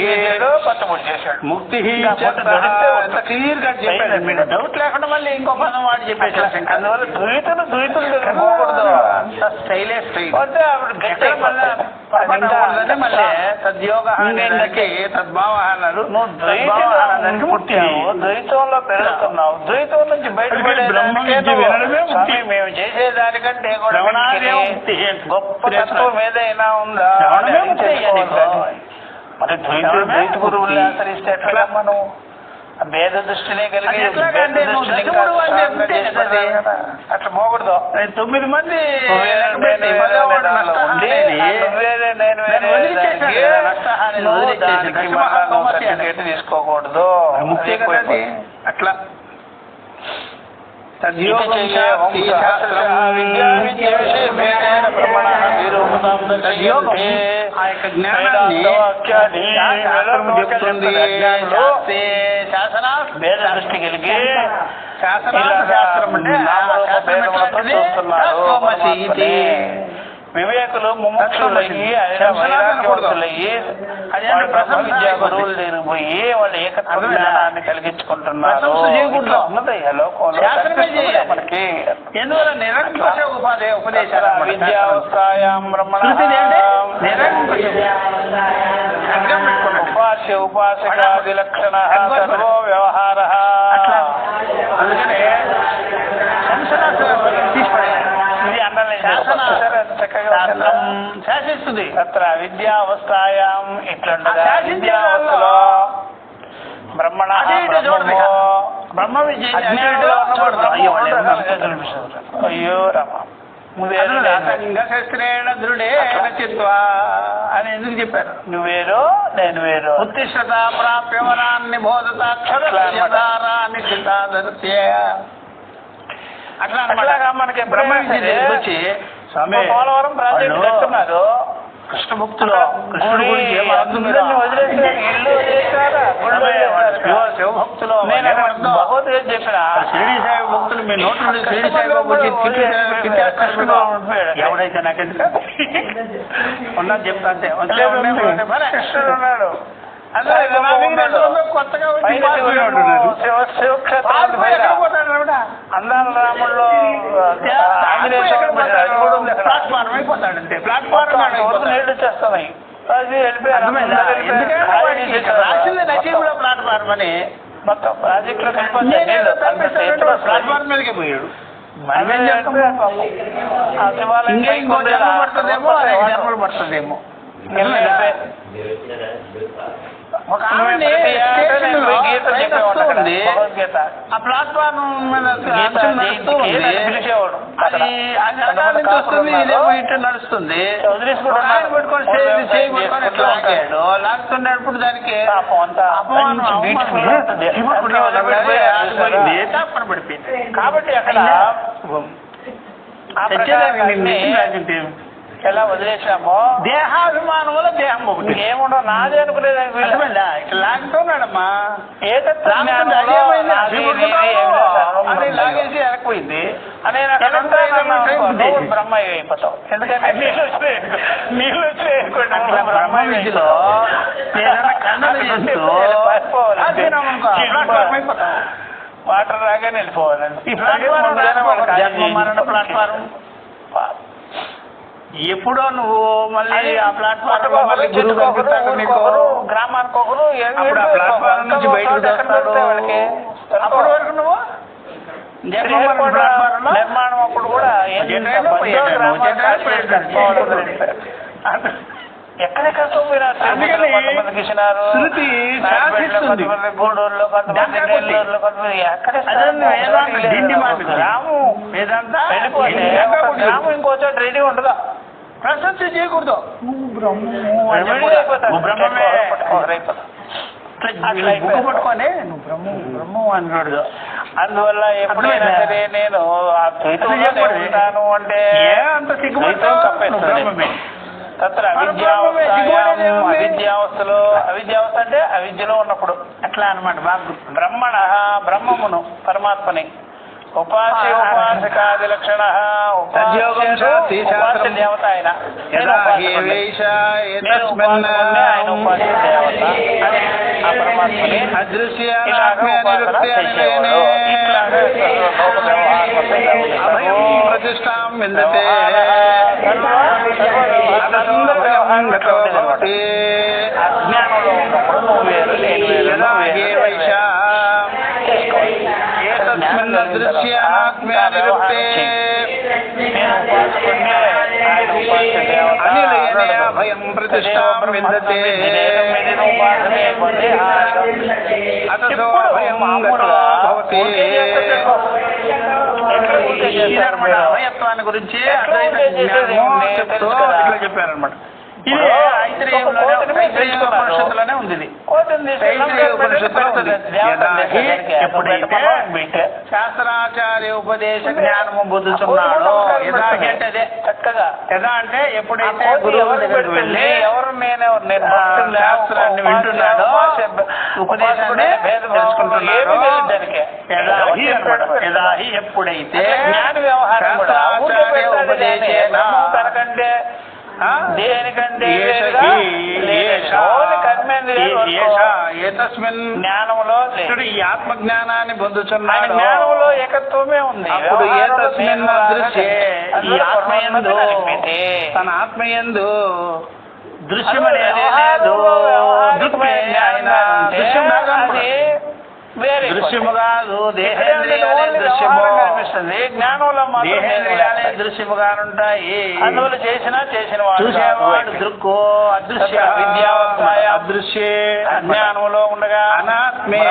ముక్తి క్లియర్ గా చెప్పాడు. మీరు డౌట్ లేకుండా మళ్ళీ ఇంకో పదం వాడు చెప్పేసారు. అందువల్ల ద్వైతులు తెలుసుకోకూడదు. స్టైలే స్టైల్ మళ్ళీ తద్యోగానికి తద్భావ అన్నారు. నువ్వు ద్వైతానికి పుట్టావు, ద్వైతంలో పెరుగుతున్నావు, ద్వైతం నుంచి బయటపడేదానికే మేము చేసేదానికంటే కూడా గొప్ప తత్వం ఏదైనా ఉందా? మరి ద్వైత గురువుల్ని ఆచరిస్తే ఎట్లా మనం భేద దృష్టినే కలిగి అట్లా పోకూడదు. 9 మంది సర్టిఫికేట్ తీసుకోకూడదు. అట్లా ఆ యొక్క జ్ఞానాన్ని భేద దృష్టి కలిగి శాస్త్రం అంటే వివేకులు ముముక్షులయ్యి వైరాగ్యవంతులయ్యి విద్యా గురువుల దగ్గర పోయి వాళ్ళు ఏకత్వ జ్ఞానాన్ని కలిగించుకుంటున్నారు. మనకి ఎందువల్ల నిరంకుశ ఉపదేశాలు విద్యావస్థాయాం ఉపాస్య ఉపాసకాది లక్షణ సర్వో వ్యవహార శాస్త్రం శాసిస్తుంది. తత్ర అవిద్యావస్థాయాం ఇట్లుండగా శాసించే విద్యావస్థలో బ్రహ్మణ బ్రహ్మ విజయ అయ్యో రమ శస్త్రేణ దృఢే చిత్వా అని ఎందుకు చెప్పారు? నువ్వు వేరు నేను వేరు. ఉత్తిష్టత ప్రాప్యవరాన్ని బోధతాక్షరాన్ని చిత్తాదర్శ్య అట్లాగా మనకి బ్రహ్మ విద్య వచ్చి పోలవరం ప్రాజెక్టు కట్టున్నారు. కృష్ణ భక్తులు కృష్ణుడి గురించి శివభక్తులు భగవద్గీత చెప్పిన షిరిడి సాయి భక్తులు మీ నోటి నుండి షిరిడి సాయిబాబు వచ్చి ఎవడైతే నాకెందుకు ఉన్నది చెప్తా అంతే. కృష్ణుడు ఉన్నాడు. కొత్తగా అందాల రాముల్లో ప్లాట్ఫారం అయిపోతాడు అంతే. ప్లాట్ఫారం నీళ్లు వచ్చేస్తున్నాయి. రాసింది నసీబులో ప్లాట్ఫారం అని మొత్తం ప్రాజెక్టులో ప్లాట్ఫారం మీదకే పోయాడు. ఇంకో జన్మ పడుతుందేమో 5 జన్మలు పడుతుందేమో. ఒక ఆమె ఆ ప్లాట్ఫారం మీద పిలిచేవాడు. అది నుంచి వస్తుంది, ఇదేమో ఇటు నడుస్తుంది. లాగుతున్నప్పుడు దానికి పడిపోయింది. కాబట్టి అక్కడ ఎలా వదిలేసామో దేహాభిమానం వల్ల దేహం ఒకటి ఏముండవు నాదే అనుకునేది ఇట్లా లాగుతున్నాడమ్మా. అది లాగేసి ఎరకపోయింది అని నువ్వు బ్రహ్మ అయిపోతావు. ఎందుకంటే నీళ్ళు వచ్చి బ్రహ్మ విద్యలో వాటర్ రాగానే వెళ్ళిపోవాలండి. ఈ ప్లాట్ఫారం ఎప్పుడో నువ్వు మళ్ళీ ఆ ప్లాట్ఫారం గ్రామానికి ఒకరు ప్లాట్ఫారం నుంచి బయటకు వాళ్ళకి అప్పటి వరకు నువ్వు నిర్మాణం అప్పుడు కూడా ఎక్కడెక్కడితో కొంతమంది కిషనారు గూడూరులో కొంతమంది నెల్లూరులో కొంతమంది ఎక్కడ గ్రామం వెళ్ళిపోతే గ్రామం ఇంకో చోట రెడీ ఉండదు. ప్రశంస చేయకూడదు. పట్టుకొని నువ్వు బ్రహ్మం అన్నాడు. అందువల్ల ఎప్పుడైనా సరే నేను ఉంటాను అంటే అంత సిగ్గుపడతాను. తత్ర అవిద్యావస్థలో అవిద్యావస్థ అంటే అవిద్యలో ఉన్నప్పుడు అట్లా అనమాట. బాగా బ్రహ్మణ బ్రహ్మమును పరమాత్మని ఉపాస్య ఉపాసకాది లక్షణ ఉపాస్య దేవత ఆయన ఆయన ఉపాస్య దేవత అని ఆ పరమాత్మని ఇలాగా ఉపాసన చేసేవాడు. ఇట్లాగా లోక వ్యవహారం ప్రతిష్టాం అజ్ఞానంలో ఉన్నప్పుడు నువ్వు వేరు నేను వేరు భయం ప్రతిష్టాం విందతే అభయత్వాన్ని గురించి ఇట్లా చెప్పారనమాట. ఇది ఉపనిషత్తులోనే ఉంది. ఎప్పుడైతే శాస్త్రాచార్య ఉపదేశ జ్ఞానము పొందుతున్నాడో అదే చక్కగా యథా అంటే ఎప్పుడైతే గురువు దగ్గరికి వెళ్ళి ఎవరు నేను శాస్త్రాన్ని వింటున్నాడో ఉపదేశాన్ని తెలుసుకుంటున్నాడో యథాహి ఎప్పుడైతే జ్ఞాన వ్యవహారం శాస్త్రాచార్య ఉపదేశేన తనకంటే దేనికంటే జ్ఞానంలో ఈ ఆత్మ జ్ఞానాన్ని పొందుతున్నాడు. జ్ఞానంలో ఏకత్వమే ఉంది. అప్పుడు ఏతస్మిన్ దృశ్యే ఈ ఆత్మయందు తన ఆత్మయందు దృశ్యం అనేది లేదు. దృశ్యం వేరే దృశ్యము కాదు, దేహేంద్రియాలే దృశ్యము కనిపిస్తుంది. జ్ఞానంలో దేహేంద్రియాలే దృశ్యముగానుంటాయి. అందువల్ల చేసిన చూసేవాడు దృక్కో అదృశ్య విద్యావస్థాయ అదృశ్యే అజ్ఞానంలో ఉండగా అనాత్మే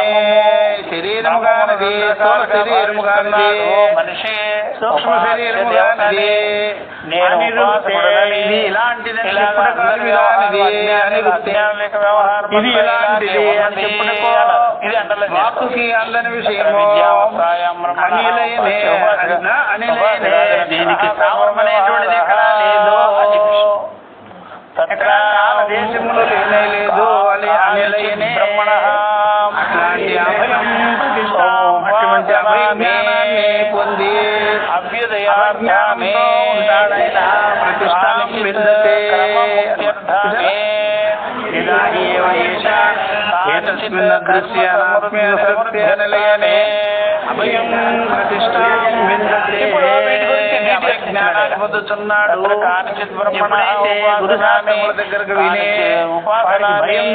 శరీరము కానిది, స్థూల శరీరము కానిది, మనిషి సూక్ష్మ శరీరము కానిది, అనిరుక్తే ఇది ఇలాంటిది ఇది ఇలాంటిది అని చెప్పుకో. ఇది అంటలే వాక్కుకి అందని విషయము అనిలైనే దీనికి స్థావరం అనేటువంటిది ఎక్కడా లేదు, ఎక్కడ దేశములు లేనే లేదు. అనిలైనే బ్రహ్మణ అట్లాంటి అభయం అటువంటి అభయ జ్ఞానాన్ని పొంది అభ్యుదయాజ్ఞానంతో ఉంటాడైనా ప్రతిష్టాం విందతే అభయం ప్రతిష్టాం విందతే. జ్ఞానాన్ని పొందుతున్నాడు. ఎప్పుడైతే గురుశాస్త్రముల దగ్గరకు వినే భయం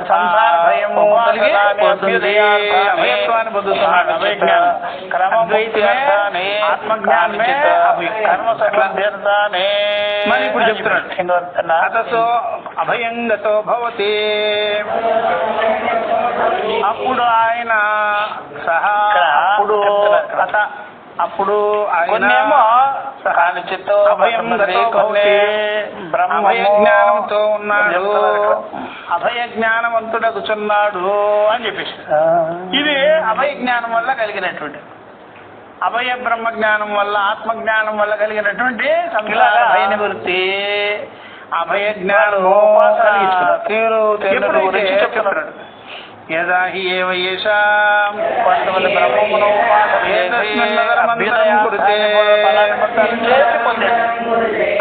సంసార భయం పోతుంది, అభయత్వాన్ని పొందుతున్నాడు. అభయ జ్ఞానం అద్వైతమే ఆత్మజ్ఞానమే మరి ఇప్పుడు చెప్తున్నాడు. అతసో అభయంగతో భవతి. అప్పుడు ఆయన సహా అప్పుడు కొన్నేమో అభయ జ్ఞానంతో ఉన్నాడు, అభయ జ్ఞానవంతుడగుచున్నాడు అని చెప్పేసి ఇది అభయ జ్ఞానం వల్ల కలిగినటువంటి అభయ బ్రహ్మ జ్ఞానం వల్ల ఆత్మజ్ఞానం వల్ల కలిగినటువంటి సంసార భయ నివృత్తి. అభయ జ్ఞానము చెప్తున్నాడు. యదా హి ఏవ యేషాం కొంతమంది బ్రహ్మమును అభ్యుదయం కురుతే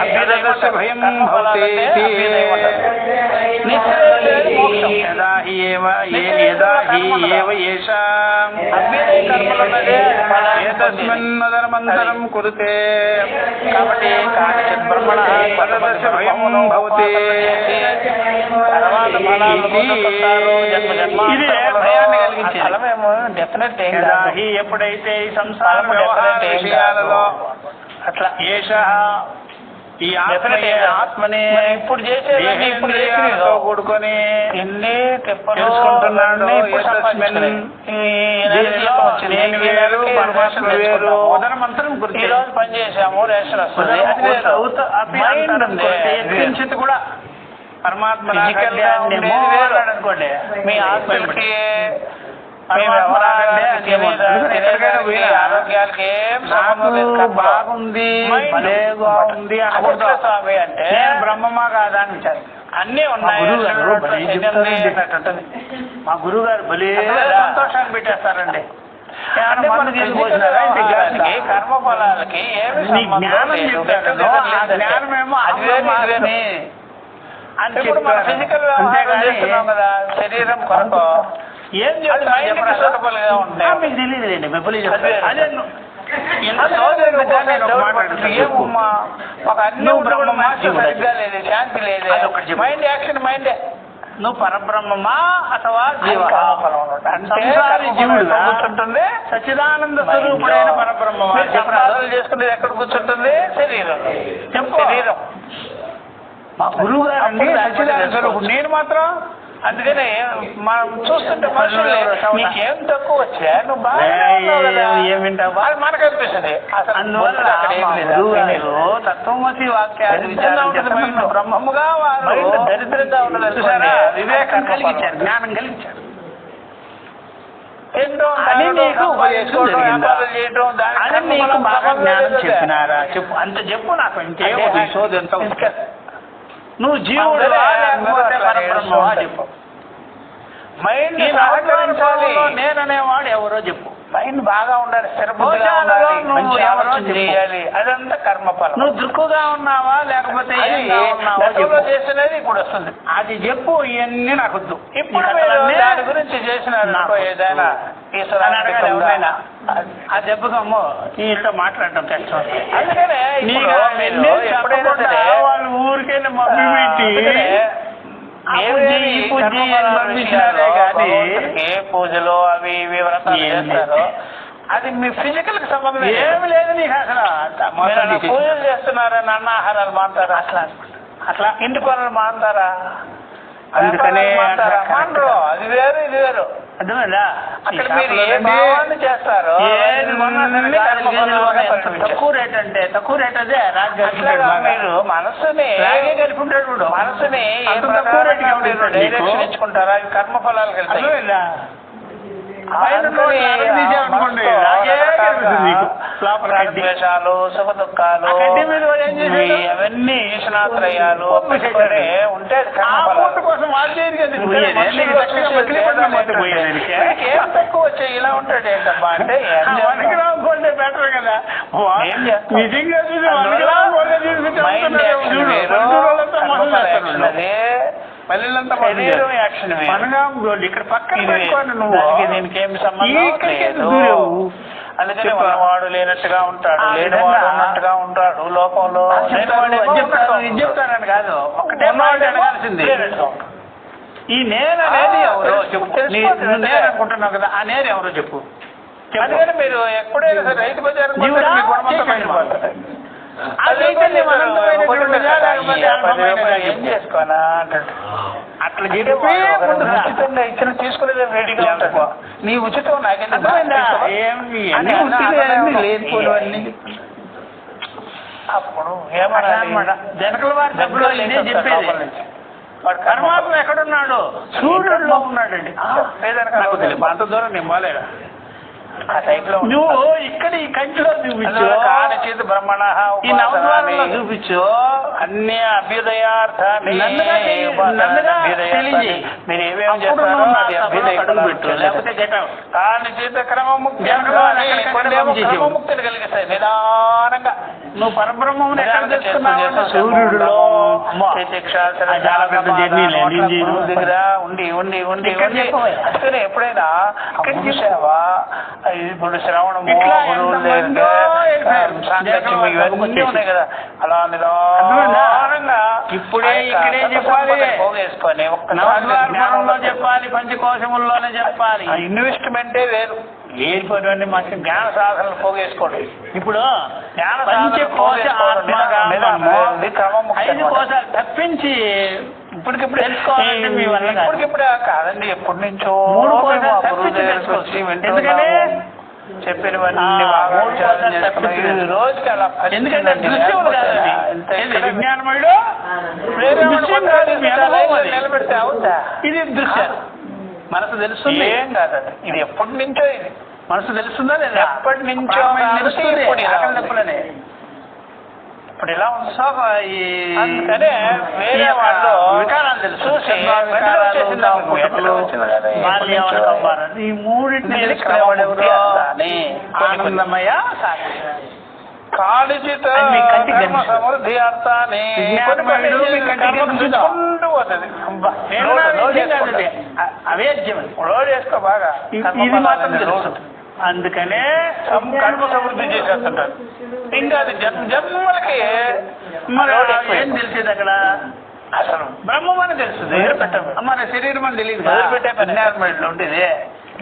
అభ్యుదయస్య భయం భవతి. యదా హి ఏవ యేషాం ఏతస్మిన్నదరమంతరం కురుతే కాబట్టి తదస్య భయం భవతి. ఇది భయాన్ని కలిగించేది. ఎప్పుడైతే ఈ సంసార వ్యవహార విషయాలలో అట్లా ఈ ఆత్మని ఇప్పుడు చేసేదో కూడుకొని ఎన్ని తెలుసుకుంటున్నాడు. నేను వేరు పరమాత్మ వేరు ఉదరమంతరం గురించి రోజు పని చేసాము రేషన్ వస్తుంది ఎక్కించింది కూడా పరమాత్మ అనుకోండి. మీ ఆత్మకి ఆరోగ్యాలకి బాగుంది భలేగా ఉంది స్వామి అంటే బ్రహ్మమా కాదా అని విచారు అన్నీ ఉన్నాయి. మా గురువు గారు భలే సంతోషాన్ని పెట్టేస్తారండి. కర్మ ఫలాలకి జ్ఞానం చెప్తారు. ఆ జ్ఞానమేమో ఇప్పుడు మన ఫిజికల్ చేస్తున్నాం కదా శరీరం కొరకు ఏం చెప్తారు మీకు తెలియదులేండి. అదే శాంతి లేదు. మైండ్ యాక్షన్ మైండే. నువ్వు పరబ్రహ్మమా అథవా జీవ జీవుడు కూర్చుంటుంది. సచ్చిదానంద స్వరూపుడైన పరబ్రహ్మమా చేసుకునేది ఎక్కడ కూర్చుంటుంది? శరీరం. శరీరం మా గురువు గారు అండి సచ్చిదానంద స్వరూపుడు. నేను మాత్రం అందుకనే మనం చూస్తుంటే మనుషులు నీకేం తక్కువ వచ్చా నువ్వు బాగా ఏమింటావు మనకు అనిపిస్తుంది. అందువల్ల తత్వమసి వాక్యాలు బ్రహ్మముగా వారు దరిద్రంగా ఉండదు. వివేకం కలిగించారు, జ్ఞానం కలిగించారు. అని నీకు బాగా జ్ఞానం చెప్పినారా? చెప్పు అంత చెప్పు నాకు. ఇంకేమో సోదంతా నువ్వు జీవుడు చెప్పు. మైండ్ నేననేవాడు ఎవరో చెప్పు. మైండ్ బాగా ఉండాలి, చేయాలి. అదంతా కర్మఫలం. నువ్వు దుఃఖుగా ఉన్నావా లేకపోతే చేసినది ఇప్పుడు వస్తుంది. అది చెప్పు. ఇవన్నీ నాకు వద్దు. ఇప్పుడు దాని గురించి చేసినారు ఏదైనా ఎవరైనా ఆ దెబ్బకమ్మో ఇంట్లో మాట్లాడటం కష్టం. అందుకనే వాళ్ళు ఊరికైనా మమ్మీ పెట్టి ఏ పూజలు అవి ఇవి వ్రతాలు చేస్తారో అది మీ ఫిజికల్ కి సంబంధం ఏమి లేదు నీకు అసలు పూజలు చేస్తున్నారని అన్నాహారాలు మాంటారా అట్లా ఇంటి పనులు మాంటారా అందుకనే మానరు అది వేరు ఇది వేరు అర్థమైందా అక్కడ మీరు ఏ భావాన్ని చేస్తారో తక్కువ రేట్ అంటే తక్కువ రేట్ అదే మీరు మనసుని కలిపి ఉంటాడు మనసుని తక్కువ రేట్ డైరెక్షన్ ఇచ్చుకుంటారా అవి కర్మఫలాలు వెళ్తాయి ద్వేషాలు సుఖ దుఃఖాలు అవన్నీ ఈశ్వరాత్రయాలు ఉంటే ఏం తక్కువ వచ్చాయి ఇలా ఉంటాడు ఏంటబ్బా అంటే బెటర్ కదా మళ్ళీంతా యాక్షన్ ఇక్కడ పక్కన నువ్వు దీనికి ఏమి సంబంధం అందుకని ఉన్నవాడు లేనట్టుగా ఉంటాడు లేనివాడు ఉన్నట్టుగా ఉంటాడు లోకంలో చెప్తానని కాదు ఒకటే అడగాల్సింది ఈ నేను అనేది ఎవరో చెప్పు నేను అనుకుంటున్నావు కదా ఆ నేను ఎవరో చెప్పు అందుకని మీరు ఎప్పుడైనా సరే రైతు బజార్ ఏం చేసుకోనా అట్లా ఉచితంగా ఇచ్చిన తీసుకునేది రెడీగా ఉంటాడు నీ ఉచితం నాకెందుకు లేనిపోవన్నీ అప్పుడు ఏమన్నా జనకల వారి డబ్బులు చెప్పేది పరమాత్మ ఎక్కడున్నాడు సూర్యుడిలో ఉన్నాడండి అంత దూరం నేను పోలేదా ఆ టైప్ లో నువ్వు ఇక్కడ ఈ కంటిలో చూపించు కానిచేత బ్రహ్మణ ఈ నవద్వారంలో చూపించు అన్ని అభ్యుదయార్థాన్ని మీరు ఏమేమి చేస్తారో అది అభ్యుదయ లేకపోతే కానిచేత క్రమముక్తిని కలిగిస్తాయి నిదానంగా నువ్వు పరబ్రహ్మం ఎక్కడ తెలుసుకున్నావు సూర్యుడులో దగ్గర ఉండి ఉండి ఉండి అందుకనే ఎప్పుడైనా చూసావా ఇప్పుడు శ్రవణము సాంగత్యము ఇవన్నీ ఉన్నాయి కదా అలా నిదానంగా ఇప్పుడే ఇక్కడే చెప్పాలి పోగేసుకొని ఒక్క చెప్పాలి పంచకోశముల్లోనే చెప్పాలి ఇన్వెస్ట్మెంటే వేరు లేనిపోయినవన్నీ మనకి జ్ఞాన సాధనలు పోగేసుకోండి ఇప్పుడు జ్ఞాన ఐదు కోశాలు తప్పించి ఇప్పటికిప్పుడు తెలుసుకోవాలంటే మీ వల్ల ఇప్పటికిప్పుడు కాదండి ఎప్పటి నుంచో మూడు కోశాలు తప్పించి తెలుసుకోవచ్చు ఎందుకంటే చెప్పినవన్నీ రోజుకి అలా ఎందుకంటే దృశ్యం విజ్ఞానమయుడు నిలబెడితే అవుతా ఇది దృశ్యం మనసు తెలుస్తుంది ఏం కాదండి ఇది ఎప్పటి నుంచో ఇది మనసు తెలుస్తుందా లేదా ఎప్పటి నుంచో తెలుస్తుంది ఇప్పుడు ఇలా ఉంది అందుకనే వేరే వాళ్ళు వికారాలు తెలుసు ఈ మూడింటిని ఆనందమయ కాళిచిత సమృద్ధి అర్థాన్ని అవేద్యం రోజు వేసుకో బాగా ఇది మాత్రం తెలుసు అందుకనే కర్మ సమృద్ధి చేసేస్తుంటారు ఇంకా అది జన్మలకి ఏం తెలిసేది అక్కడ అసలు బ్రహ్మం అని తెలుస్తుంది మన శరీరం అని తెలియదు పెట్టే పని ఉండేది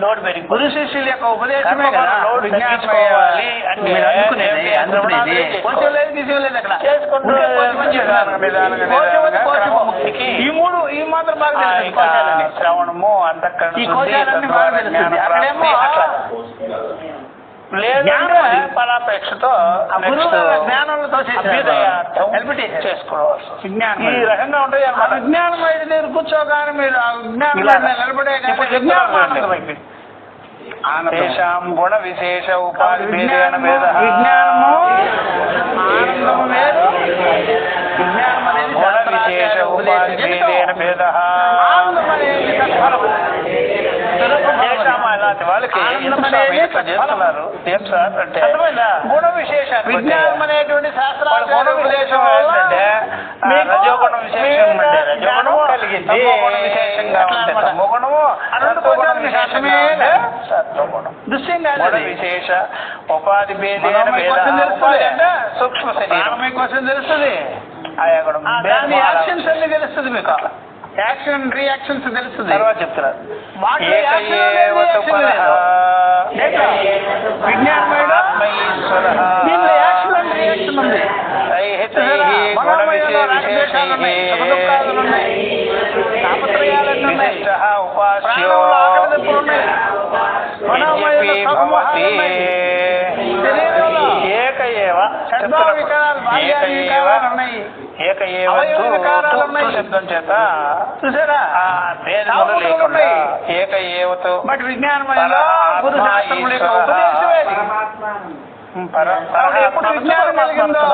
లోడ్ పెరిగి గురు శిష్యుల యొక్క ఉపదేశమే కదా లోడ్ విజ్ఞానమయ్యాలి అంటే మీరు అనుకునేది అనుకునేది కొంచెం లేదు విషయం లేదు అక్కడ ఈ మాత్రం బాగా తెలుస్తుంది శ్రవణము అంతఃకరణ ఈ కోశాలన్నీ బాగా తెలుస్తుంది అక్కడేమో ఫలాపేక్షతో జ్ఞానంతో చేసుకోవచ్చు ఈ రకంగా ఉంటాయి విజ్ఞానం అయితే నేను కూర్చోగానే మీరు ఆ విజ్ఞానం నిలబడే గుణ విశేష ఉపాధి విజ్ఞానము ఆనందము వేరు విజ్ఞానం అనేది గుణ విశేష ఉపాధి భేదేన భేద ఆనందం అనేది అలాంటి వాళ్ళకి చేస్తున్నారు ఏం సార్ అంటే గుణ విశేషం విజ్ఞానం అనేటువంటి శాస్త్రాలు గుణ విశేషం ఏంటంటే రజోగుణ విశేషం అంటే రజోగుణము కలిగింది విశేషంగా ఉంటే తమోగుణము రజోగుణ విశేషమే దృశ్యం గుణ విశేష ఉపాధి భేదేన సూక్ష్మ శరీరం కోసం తెలుస్తుంది ఆయా గుణం యాక్షన్స్ అన్ని తెలుస్తుంది మీకు యాక్షన్ రియాక్షన్స్ తెలుస్తుంది. తర్వాత చెప్తున్నారు వాటిలో యాక్షన్ లేదు, రియాక్షన్ లేదు. లేక విజ్ఞానమయుడు దీనిలో యాక్షన్ అండ్ రియాక్షన్ ఉంది. మనోమయంలో రాగద్వేషాలు ఉన్నాయి, సుఖదుఖాదులు ఉన్నాయి, తాపత్రయాలన్నీ ఉన్నాయి, ప్రాణంలో ఆకలిదప్పులు ఉన్నాయి, మనోమయంలో సుఖమోహాలు ఉన్నాయి, శరీరంలో షడ్భావ వికారాలు, బాల్యాది వికారాలు ఉన్నాయి, శబ్దం చేత చూసారా ఏకయేవతో బట్ విజ్ఞానమయంలో గురు శాస్త్రముల యొక్క ఉపదేశమే ఎప్పుడు విజ్ఞానం కలిగిందో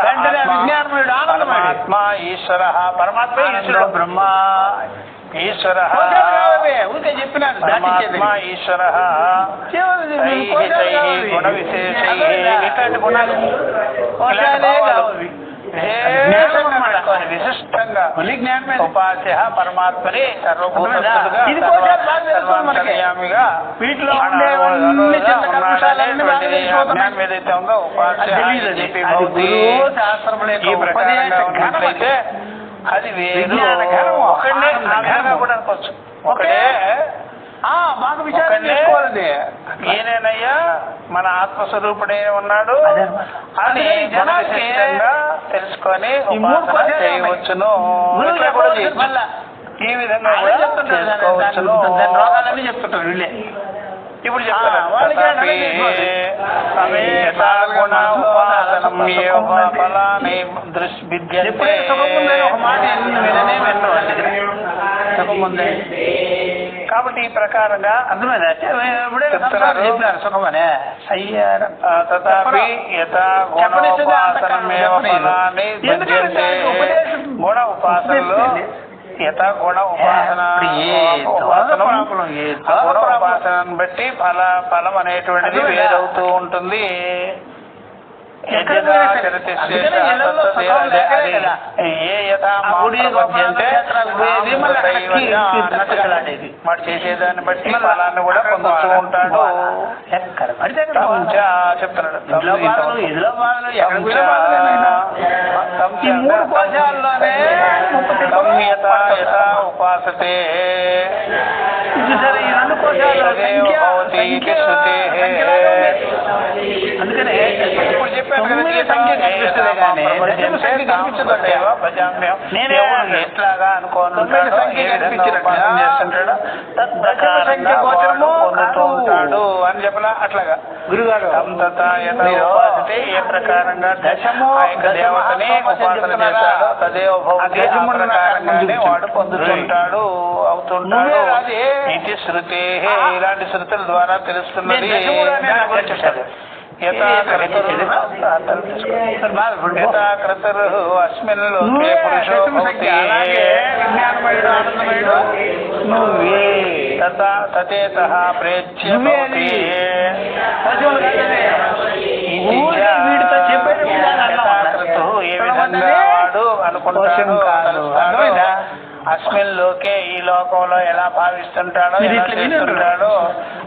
వెంటనే విజ్ఞానమయుడు ఆనందమయుడు ఈశ్వర పరమాత్మ ఈశ్వరుడు బ్రహ్మ ఈశ్వర ఊరికే చెప్పినాను ఈశ్వర గుణ విశేష ఇట్లాంటి గుణాలు విశిష్టంగా ఉపాస్య పరమాత్మని సర్వభూతస్థుడుగా వీటిలో ఏదైతే ఉందో ఉపాస్య ఈ ప్రకారంగా అయితే అది వేరు ఒకటే కూడా అనుకోవచ్చు. ఒకటే బాగా విచారం చేసుకోవాలండి. ఈయనయ్యా మన ఆత్మస్వరూపుడే ఉన్నాడు అని జనానికి తెలుసుకొని చేయవచ్చును. ఈ విధంగా రోగాలన్నీ చెప్తుంటారు వీళ్ళే. ఇప్పుడు చెప్తారు కాబట్టి ఈ ప్రకారంగా చెప్పినారు సుఖమనే తథాపి యథా గుణ ఉపాసనలో యథా గుణ ఉపాసనను బట్టి ఫలం అనేటువంటిది వేరవుతూ ఉంటుంది. ఏ వాడు చేసేదాన్ని బట్టి ఫలాన్ని కూడా పొందుతూ ఉంటాడు చెప్తున్నాడు. ఉపాసతే ఈ రెండు కోశాలు అందుకనే ఇప్పుడు చెప్పాను నేనే ఎట్లాగా అనుకోనుంటాడు పొందుతూ అని చెప్పలా అట్లాగా గురుగారు ఉపాసతే ఏ ప్రకారంగా దశము దేవతని ఉపాసన చేస్తాడో తదేవ ప్రకారంగానే వాడు పొందుతుంటాడు అవుతుంటాడు. ఇది శృతి ఇలాంటి శృతుల ద్వారా తెలుస్తున్నది. అస్మిన్ లోకే పురుషో తతేతః ప్రేత్య ఏ విధంగా వాడు అనుకుంటాడు అస్మిన్ లోకే ఈ లోకంలో ఎలా భావిస్తుంటాడో ఎలా చేస్తుంటాడో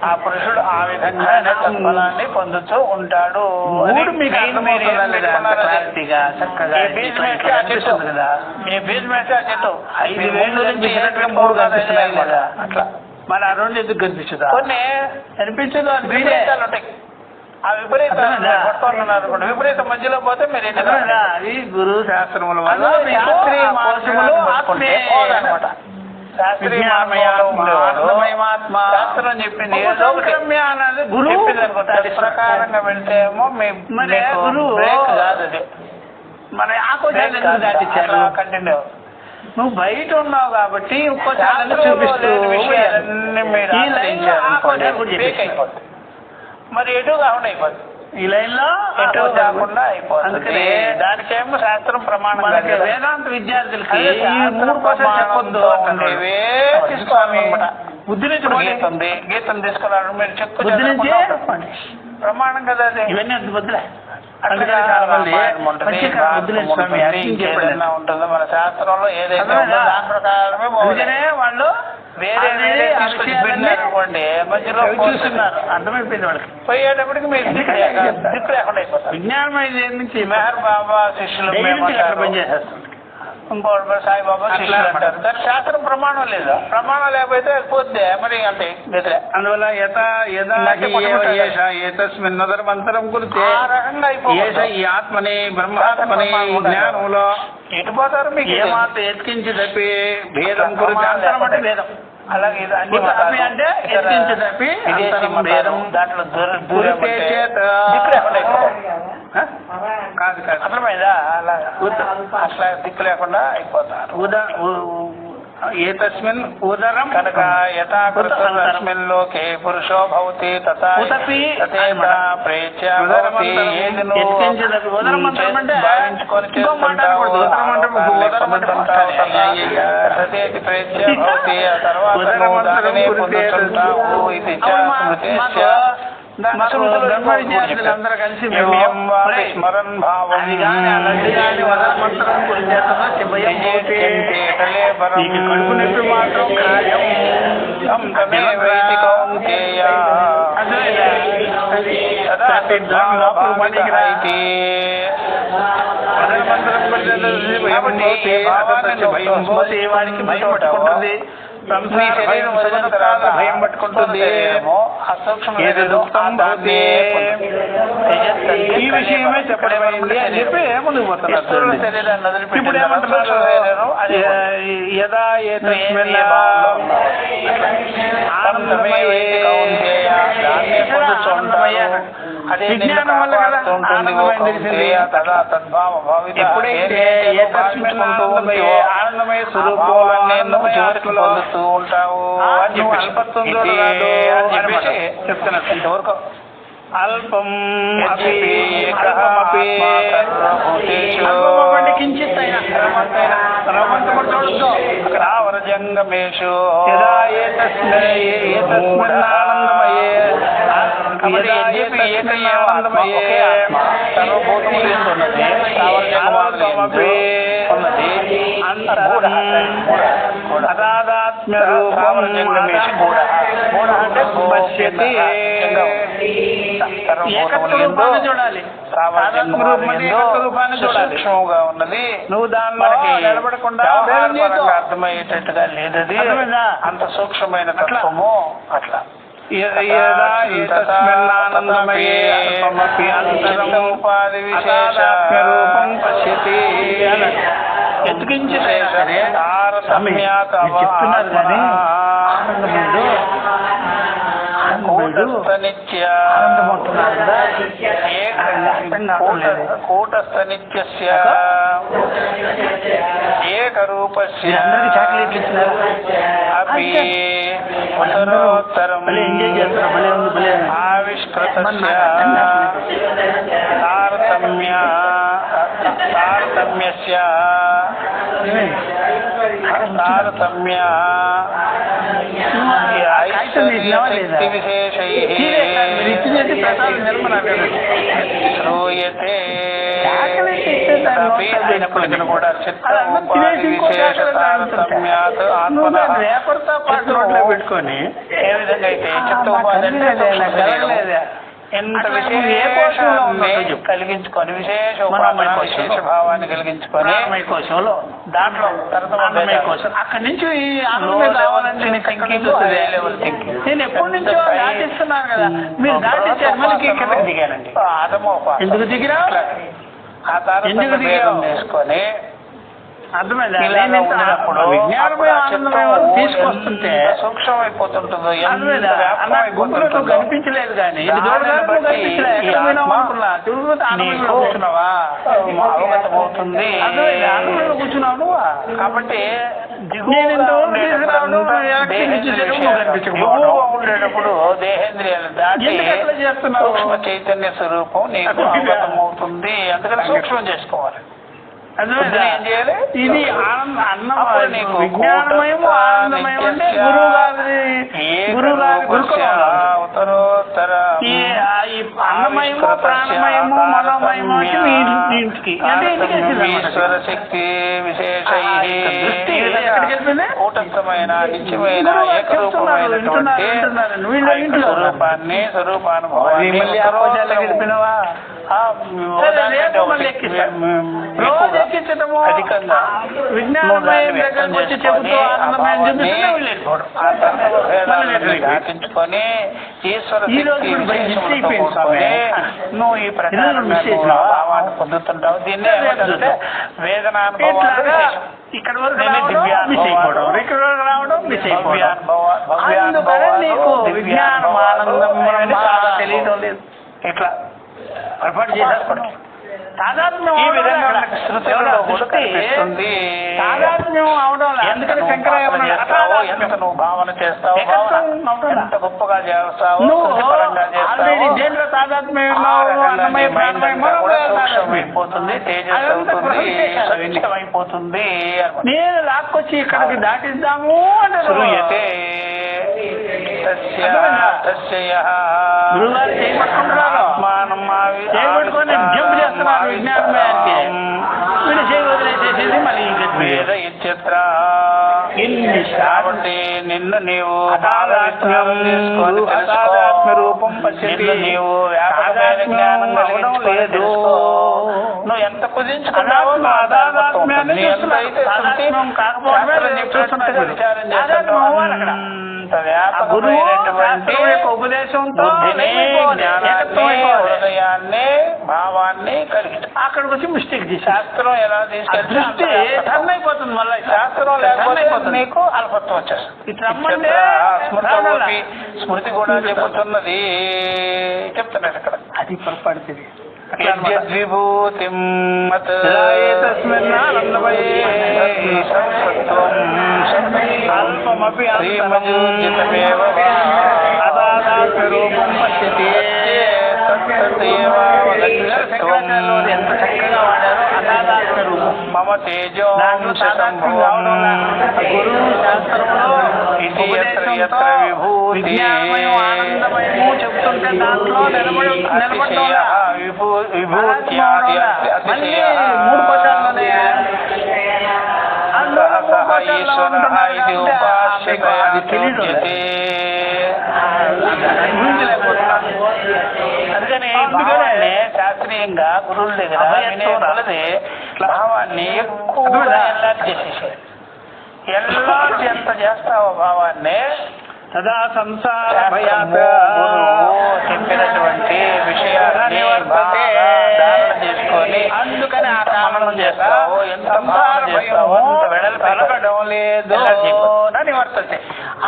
ఆ పురుషుడు ఆ విధంగా తత్ఫలాన్ని పొందుతూ ఉంటాడు. అట్లా మన రెండు ఎందుకు కనిపిస్తుందా? కొన్ని కనిపించదు అని విపరీతాలు ఉంటాయి. ఆ విపరీతం మధ్యలో పోతే మీరు అది గురు శాస్త్రముల వల్ల శాస్త్రం చెప్పింది గురువు ప్రకారంగా వెళ్తే ఏమో గురువు కాదు అది మన దాటించారు. కంటిన్యూ నువ్వు బయట ఉన్నావు కాబట్టి ఇంకో చూపిస్తూ మరి ఎటు కాకుండా అయిపోతుంది. ఈ లైన్ లో ఎటు కాకుండా అయిపోతుంది. దానికేమో శాస్త్రం ప్రమాణం. వేదాంత విద్యార్థులకి తీసుకోవాలన్నమాట. బుద్ధి నుంచి గీతం తీసుకున్నాడు మీరు చెప్పు ప్రమాణం కదా అది. ఇవన్నీ బుద్ధులే ఉంటుందో మన శాస్త్రంలో ఏదైతే దాని ప్రకారమే వాళ్ళు వేరే వేరే అనుకోండి మధ్యలో చూస్తున్నారు. అర్థమైపోయింది వాళ్ళకి. పోయేటప్పటికి మీరు దిక్కు లేకుండా అయిపోతారు. విజ్ఞానం నుంచి మెహర్ బాబా శిష్యులు ఇంకోటి సాయిబాబా శిష్యులు అంటారు. దానికి శాస్త్రం ప్రమాణం లేదా? ప్రమాణం లేకపోతే పోతే మరి అంటే గదిలే. అందువల్ల ఏతస్మిన్నదరమంతరం కురితే ఆ రకంగా అయిపోతుంది. ఈ ఆత్మని బ్రహ్మాత్మని జ్ఞానంలో ఎటు పోతారు మీకు? ఏమాత్రం ఎత్కించి తప్పి భేదం కురితే అంతరం అంటే భేదం. అలాగే ఇది అన్ని తప్పి అంటే ఎత్కించి తప్పి అంతరం భేదం. దాంట్లో కురితే చేత కాదు కాదు అర్థమైందా? అలా అట్లా దిక్కు లేకుండా అయిపోతారు. ఏతస్మిన్ ఉదరం కనుక యథాకృతస్మిన్ లోకే పురుషో భవతి తథా భావించుకొని చేస్తుంటావు. సతేతి ప్రేత్య భవతి ఆ తర్వాత నువ్వు దానినే పొందుతుంటావు. ఇది అందరూ కలిసి స్మరన్ భావం కడుపు నొప్పి మాత్రం వాడికి భయం పట్టుకుంటుంది. భయం పట్టుకుంటుంది. ఈ విషయమే చెప్పడమైంది అని చెప్పి ముందుకు పోతున్నారు. ఇప్పుడు ఏమంటున్నారు? యదా విజ్ఞానం వల్ల కదా ఎప్పుడైతే ఆనందమయ స్వరూపంలో పొందుతూ ఉంటావు అల్పత్వం చెప్తున్నారు. ఇంతవరకు అల్పం కించిత్ అయినా రావరజంగమేషు అదాదాత్మ్య రూపం పశ్యతి. ఏకత్వరూపాన్ని చూడాలి. సూక్ష్మంగా ఉన్నది. నువ్వు దానిలో నిలబడకుండా అర్థమయ్యేటట్టుగా లేదది. అంత సూక్ష్మమైన తత్వము అట్లా రూపం పశ్యతి. ఎత్తుకించి చెప్తున్నారు కానీ కూటస్థ నిత్యస్య ఏకరూపస్య చాక్లెట్లు ఇచ్చినారు. అపి ఉత్తరోత్తరం ఆవిష్కృతస్య తారతమ్యస్య శక్తి విశేషైః శ్రూయతే కూడా పెట్టుకొని ఏ విధంగా అయితే చిత్తోపాధి ఎంత విశేషాన్ని కలిగించుకొని విశేష భావాన్ని కలిగించుకొని కోశంలో దాంట్లో కోసం అక్కడి నుంచి రావాలంటే నేను ఎప్పటి నుంచో దాటిస్తున్నాను కదా. మీరు దాటించారు మళ్ళీ కిందకి దిగానండి. ఎందుకు దిగిరా? ఆ తర్వాత వేసుకొని అర్థమైంది. తీసుకొస్తుంటే సూక్ష్మమైపోతుంటుందో కనిపించలేదు కానీ అవగతమవుతుంది. కూర్చున్నావు నువ్వు. కాబట్టి ఉండేటప్పుడు దేహేంద్రియాలు దాటి సూక్ష్మ చైతన్య స్వరూపం నీకు అవగతమవుతుంది. అందుకని సూక్ష్మం చేసుకోవాలి. ఏం చేయాలి? ఇది అన్నం విజ్ఞానమయము ఆనందమయం అంటే అన్నమయము ప్రాణమయము మనోమయము ఇంటికి ఈశ్వర శక్తి విశేష కూటస్థమైన నిత్యమైన ఏకరూపమైనటువంటి స్వరూపాన్ని గడిపినవా రోజు ఎక్కించడము అధికంగా విజ్ఞానమయం దగ్గరకు వచ్చి చెబుతూ ఆనందమయం దాటించుకొని ఈశ్వర ఈ రోజు నువ్వు ఈ భావాన్ని పొందుతుంటావు. దీన్ని ఏమంటే వేదనానుభవాలు. ఇక్కడ వరకు దివ్యానుభవం ఇక్కడ వరకు రావడం నీకు విజ్ఞానం ఆనందం తెలియడం లేదు. ఇట్లా పొరపాటు చేసేసుకోండి. తాదాత్మ్యం ఈ విధంగా తాదాత్మ్యం అవడం అందుకని శంకరయ్య ఎంత నువ్వు భావన చేస్తావు, ఎంత గొప్పగా చేస్తావు, ఆల్రెడీ దేంట్లో తాదాత్మ్యం అయిపోతుంది, తేజస్ అవుతుంది, సవించమైపోతుంది. నేను లాక్కొచ్చి ఇక్కడికి దాటిద్దాము అంటే గురుగారు చేయబట్టుకుంటున్నారు, చేయబట్టుకొని జంప్ చేస్తున్నారు విజ్ఞానమయానికి. వీళ్ళు చేయి వదిలేసేసేది మళ్ళీ కాబట్టి నిన్ను నీవు రూపం నీవు వ్యాపకమైన జ్ఞానం అవడం లేదు. నువ్వు ఎంత కుదించుకున్నావో ఉపదేశంతో హృదయాన్ని భావాన్ని కలిగి అక్కడికి వచ్చి మిస్టేక్ చేసి శాస్త్రం ఎలా తీసుకెళ్తే టర్న్ అయిపోతుంది. మళ్ళీ శాస్త్రం లేకపోతే నీకు అల్పత్వం వచ్చేస్తుంది. స్మృతి కూడా చెబుతున్నది, చెప్తున్నారు ఇక్కడ. అది పొరపడుతుంది. విభూతి అల్పమపి ఎంత చక్కగా వాడారు అనాదాత్మ రూపం. మమ తేజో గురువు శాస్త్రంలో విజ్ఞానమయం ఆనందమయము చెప్తుంటే దాంట్లో మళ్ళీ 3 కోశాల్లోనే అందుకని శాస్త్రీయంగా గురువుల దగ్గర భావాన్ని ఎక్కువగా ఎల్లాటి చేసేసారు. ఎల్లాటి ఎంత చేస్తావో భావాన్ని సదా సంసార చెప్పినటువంటి విషయాన్ని చేసుకొని అందుకని ఆ మననం చేస్తావు. ఎంత చేస్తావు, ఎంత వెడల్పు కలగడం లేదు నివర్తతే.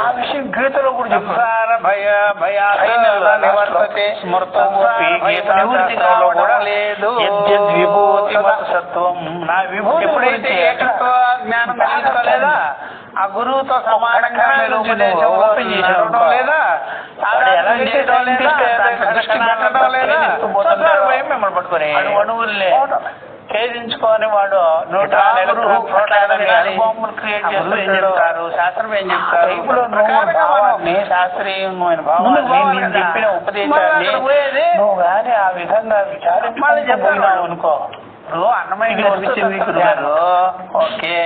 ఆ విషయం గీతలో కూడా సంసార నివర్తతే స్మృతంలో కూడా లేదు. విభూతి సత్వం నా విభూతి ఎప్పుడైతే ఏకత్వ జ్ఞానం తెలుసుకోలేదా, ఆ గురువుతో సమానంగా ఓపెన్ చేసేయడం లేదా, మిమ్మల్ని పట్టుకుని అణువుల్ని ఛేదించుకొని వాడు బాంబులు క్రియేట్ చేస్తూ ఏం చెప్తారు, శాస్త్రం ఏం చెప్తారు. ఇప్పుడు శాస్త్రీయమైన భావాన్ని చెప్పిన ఉపదేశాన్ని నువ్వు కానీ ఆ విధంగా విచారించాలి అనుకో. అన్నమయ్య కనిపించింది గురుగారు, ఓకే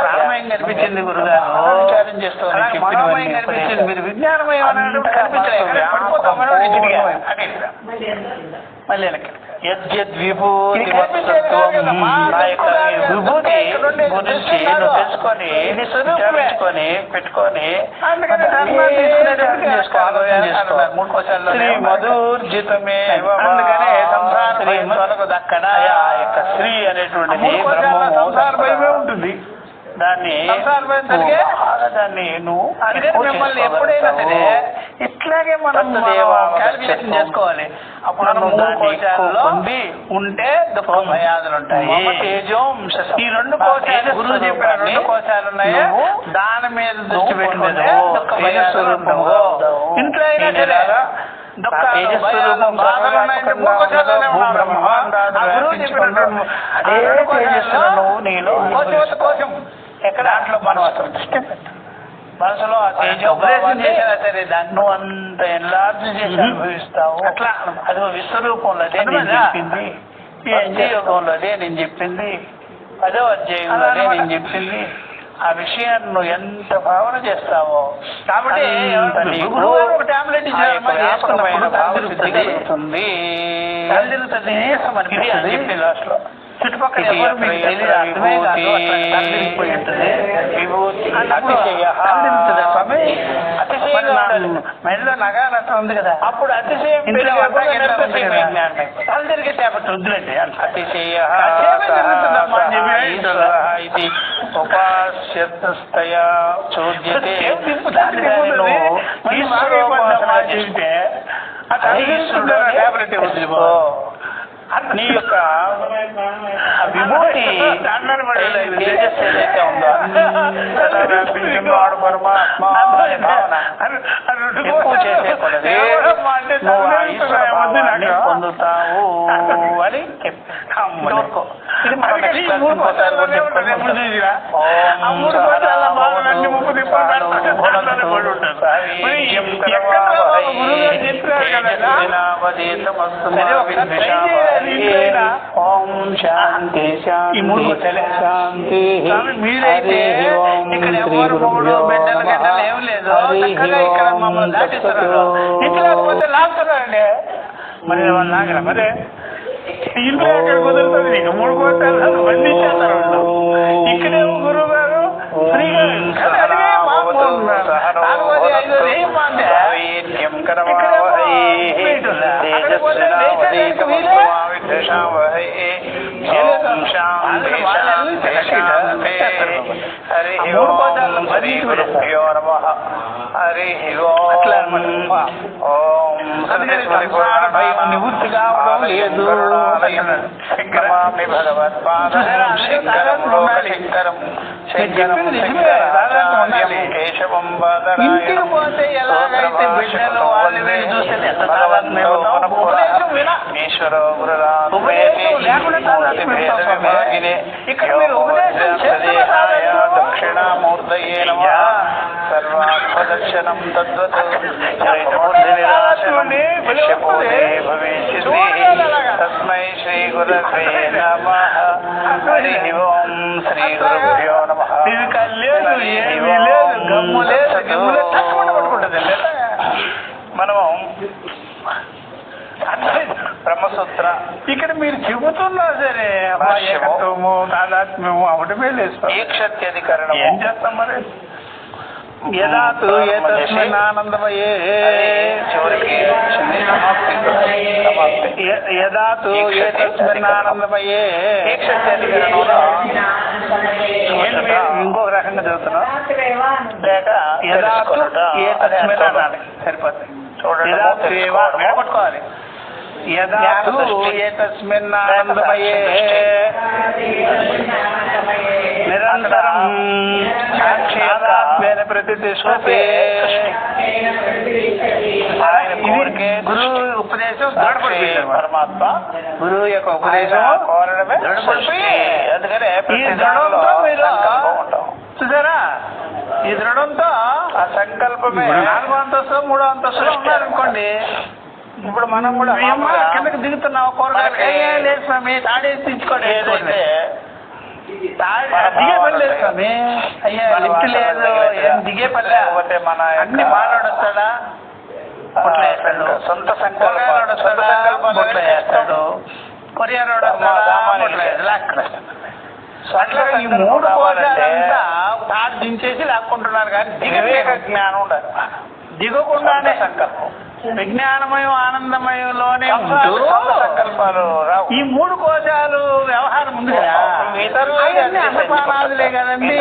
ప్రాణమయం కనిపించింది గురుగారు, విచారం చేస్తూ కనిపించింది. మీరు విజ్ఞానమయం మళ్ళీ విభూతి విభూతి గురించి తెలుసుకొని విచారించుకొని పెట్టుకొని శ్రీ మధుర్జితమే సంసార దక్కన ఆ యొక్క శ్రీ అనేటువంటిది ఉంటుంది. దాన్ని నువ్వు మిమ్మల్ని ఎప్పుడైనా సరే ఇట్లాగే మనం క్యాల్కులేషన్ చేసుకోవాలి. అప్పుడు ఉంది ఉంటే దుఃఖ భయాదులు ఉంటాయి. ఈ 2 కోశాలు గురువు చెప్పిన 2 కోశాలు ఉన్నాయి, దాని మీద దృష్టి పెట్టుకుంటే దుఃఖ భయాదులు ఉండవు. ఇంట్లో అయినా సరే కోసం ఎక్కడ దాంట్లో మనం అసలు దృష్టి మనసులో ఆ ఉపదేశం చేసినా సరే దాన్ని నువ్వు అంత ఎన్లార్జ్ చేసి అనుభవిస్తావు. అట్లా అది విశ్వరూపంలో అదే నేను చెప్పింది, అధ్యయోగంలో అదే నేను చెప్పింది, 10వ అధ్యాయంలోనే నేను చెప్పింది. ఆ విషయాన్ని నువ్వు ఎంత భావన చేస్తావో కాబట్టి ఒక టాబ్లెట్ ఇచ్చారు కలుగుతుంది. తల్లిదండ్రులతో నీరసం అనిపిస్తుంది లాస్ట్ లో చుట్టుపక్కల ఎవరు మీకు తెలియదు అర్థమే కాదు అట్లా తల్లిపోయి ఉంటుంది మెడలో నగాలు అట్లా ఉంది కదా అప్పుడు అతిశయం తల్లి తిరిగి చేపట్టి వద్దులండి అతిశయ ఉపాస్యస్తయా చూద్యతే నీ యొక్క విభూతి తేజస్సు ఏదైతే ఉందో వ్యాపించినవాడు పరమాత్మ ఎక్కువ చేసే కొలది నువ్వు ఆ ఈశ్వర భావాన్ని పొందుతావు అని కోరుకో. ఇది ఓం శాంతి శాంతి మీరైతే ఇక్కడ ఎవరు మూడు బిడ్డలు గడ్డలు ఏం లేదు చక్కగా ఇక్కడ మమ్మల్ని దాటిస్తున్నారు ఇక్కడ లాగుతున్నారండి మరి వాళ్ళు లాగరా మరి ఇంట్లో ఎక్కడ కుదురుతుంది నీకు 3 కోటాలు బండి ఇచ్చేస్తారు ఇక్కడేమో గురువు గారు ఫ్రీగా నివృత్తి కావడం లేదు ఇంటికి పోతే ఎలాగైతే బిడ్డలు వాళ్ళు వీళ్ళు చూస్తే ఇక్కడ మీరు ఉపదేశం దక్షిణామూర్తయే నమః సర్వాత్మదర్శనం తద్వత్ తస్మై శ్రీ గురవే నమః హరి ఓం శ్రీ గురుభ్యో నమః. మనము బ్రహ్మసూత్ర ఇక్కడ మీరు చెబుతున్నా సరే ఏకత్వము తాదాత్మ్యము అవటమే లేదు ఈక్షత్యధికరణం ఏం చేస్తాం మరి యదాతు ఏతస్మిన్ ఆనందమయే చివరికి యదాతు ఏతస్మిన్ ఆనందమయే ఈక్షత్యధికరణంలో ఇంకొక రకంగా చదువుతున్నాం లేక యదాతు ఏతస్మిన్ అనాలి సరిపోతుంది విడగొట్టుకోవాలి యదాతు ఏతస్మిన్ ఆనందమయే నిరంతరం సాక్షాత్మేన ప్రతిష్ఠతే గురువు ఉపదేశం పరమాత్మ గురువు యొక్క ఉపదేశం అందుకనే ఈ దృఢంతో మీరు చూసారా ఈ దృఢంతో ఆ సంకల్పమే 4వ అంతస్తు 3వ అంతస్తులో ఉన్నారనుకోండి ఇప్పుడు మనం కూడా కిందకి దిగుతున్నావు కూరగాయలు లేదు స్వామి తాడేసి తీసుకోండి ఏదైతే దిగే పని లేదు స్వామి అయ్యా లిఫ్ట్ లేదు ఏం దిగే పని లేకపోతే మన అన్ని మాట్లాడు వస్తాడా పొట్ల వేస్తాడు సొంత సంకల్పాలు పొట్ల వేస్తాడు కొరియారోడు అట్లా ఈ 3 కోశాలంతా తాడు దించేసి లాక్కుంటున్నారు కానీ వివేక జ్ఞానం ఉండాలి. దిగకుండానే సంకల్పం విజ్ఞానమయం ఆనందమయంలోనే ఉంటూ సంకల్పాలు రావు. ఈ 3 కోశాలు వ్యవహారం ఉంది కదా అన్నపానాదులే కదండి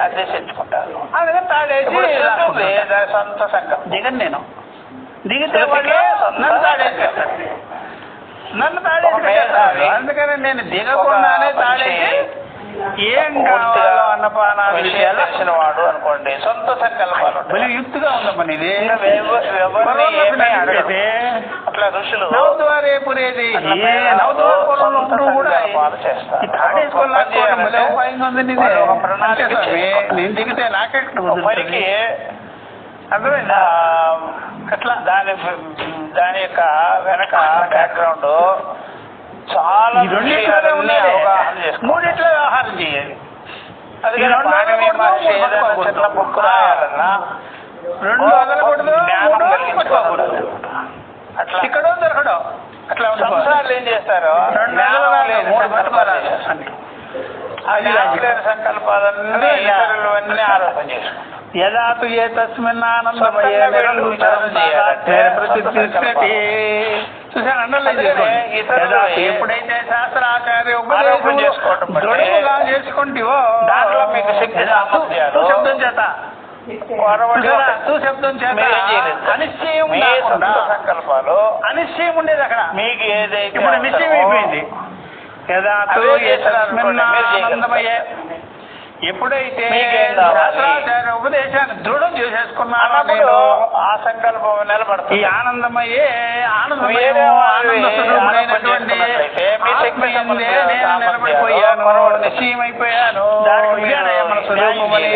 అధ్యక్షించుకుంటారు. అందుకని తాడేసి సొంత సంకల్పం దిగను నేను దిగితే నన్ను తాడేసి అందుకని నేను దిగకుండానే తాడేసి ఏం కావాలో అన్నపానాలు తెలిసిన వాడు అనుకోండి సొంత సంకల్పాలు యుక్తిగా ఉందమ్మా ఇది అట్లా ఋషులు నవద్వారే పురేది నేను దిగితే నాకెట్లా అర్థమైందా? అట్లా దాని యొక్క వెనక బ్యాక్గ్రౌండ్ చాలా అవగాహన చేసుకోవాలి. 3 వ్యవహారం చేయాలి. అది చిన్న బుక్ రాయాలన్నా 2 వదలకూడదు, జ్ఞానం కలిగించుకోకూడదు. అట్లా ఇక్కడ దొరకడం అట్లా సంసారాలు ఏం చేస్తారు? సంకల్పాలన్నీ ఇతరులన్నీ ఆరోపణ చేసుకుంటారు. యదాతు ఏ తస్మిన్ ఆనందమయే ఎప్పుడైతే శాస్త్రాచార్య ఉపదేశం దృఢముగా చేసుకుంటావో దాంట్లో మీకు శక్తి సామర్థ్యాలు శబ్దం చేత శబ్దం చేత అనిశ్చయం సంకల్పాలు అనిశ్చయం ఉండేది అక్కడ మీకు ఏదైతే ఇప్పుడు నిశ్చయం అయిపోయింది. యదాతు ఏ తస్మిన్ ఆనందమయే ఎప్పుడైతే శాస్త్రాచార్య ఉపదేశాన్ని దృఢం చేసేసుకున్నారో ఆ సంకల్పం నిలబడుతుంది. ఈ ఆనందమయ్యే ఆనందమైనటువంటి నేను నిలబడిపోయాను, నిశ్చయమైపోయాను, మన స్వరూపమని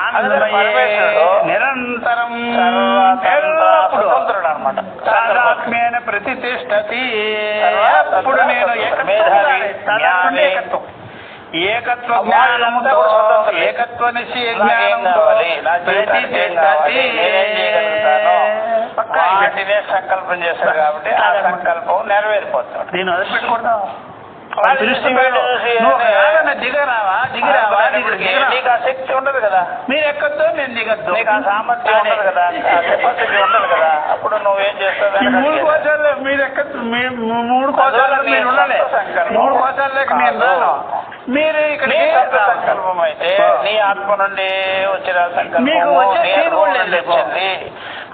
ఆనందమయ్యే నిరంతరం స్వతంత్రుడు అనమాట. సాధాత్మ్యమైన ప్రతిష్టతి. అప్పుడు నేను ఏకత్వం ఏకత్వ జ్ఞానంతో ఏకత్వ నిశ్చయ జ్ఞానంతో వాటినే సంకల్పం చేస్తారు కాబట్టి ఆ సంకల్పం నెరవేరిపోతుంది. నేను వదిలిపెట్టుకుంటాం దిగరావా నీకు ఆ శక్తి ఉండదు కదా, మీరు ఎక్కద్దు నేను దిగద్దు, నీకు ఆ సామర్థ్యం ఉండదు కదా, ఆ కెపాసిటీ ఉండదు కదా. అప్పుడు నువ్వేం చేస్తావు? మూడు కోశాలు మీరు ఎక్కద్దు, మూడు కోశాలు మీరు ఉండాలి. మూడు కోశాలు లేక నేను రాను. మీరు ఇక్కడ సంకల్పం అయితే నీ ఆత్మ నుండి వచ్చిన సంకల్పం మీకు వచ్చే సీన్ కూడా లేదు.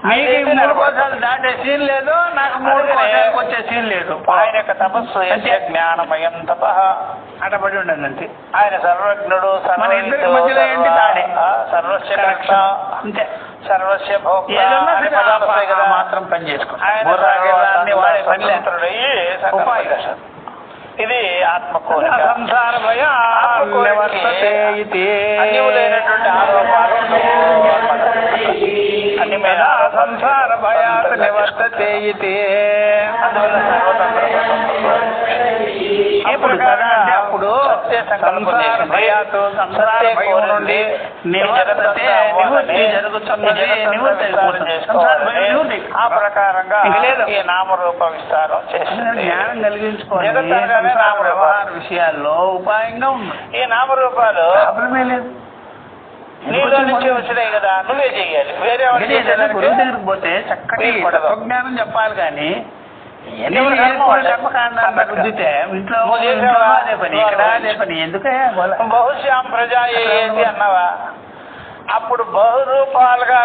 మీకు మూడు కోశాలు దాటే సీన్ లేదు, నాకు మూడు కోశాలకు వచ్చే సీన్ లేదు. ఆయన యొక్క తపస్సు జ్ఞానమయం తప అటపడి ఉండదు అంతే. ఆయన సర్వజ్ఞుడు, మన ఇద్దరికి మధ్యలో ఏంటి తాడే సర్వస్య కరెక్ట్ అంతే. సర్వస్య మాత్రం పని చేసుకో ఇది ఆత్మ కోరిక. సంసార అన్యములైనటువంటి ఆరోపాలు అన్ని మీద సంసార భయాత్ నివర్తతే ఇతి. అందువల్ల అప్పుడు సంసార భయాత్ సంసార భయం నుండి నివర్తతే నివృత్తి జరుగుతున్నది. నివృత్తి ఆ ప్రకారంగా ఈ నామరూప విస్తారం చేస్తుంది. జ్ఞానం కలిగించుకోవాలి. వ్యవహార విషయాల్లో ఉపాయంగా ఉంది. ఈ నామరూపాలు ప్రాబ్లమే లేదు. నీలో నుంచి వచ్చినాయి కదా, నువ్వే చెయ్యాలి. వేరే గురువు దగ్గరికి పోతే చక్కటి తత్వజ్ఞానం చెప్పాలి కానీ రుద్దితే ఇంట్లో అదే పని, ఇక్కడ అదే పని, ఎందుకే బహుశ్యాం ప్రజా ఏంటి అన్నావా? అప్పుడు బహురూపాలుగా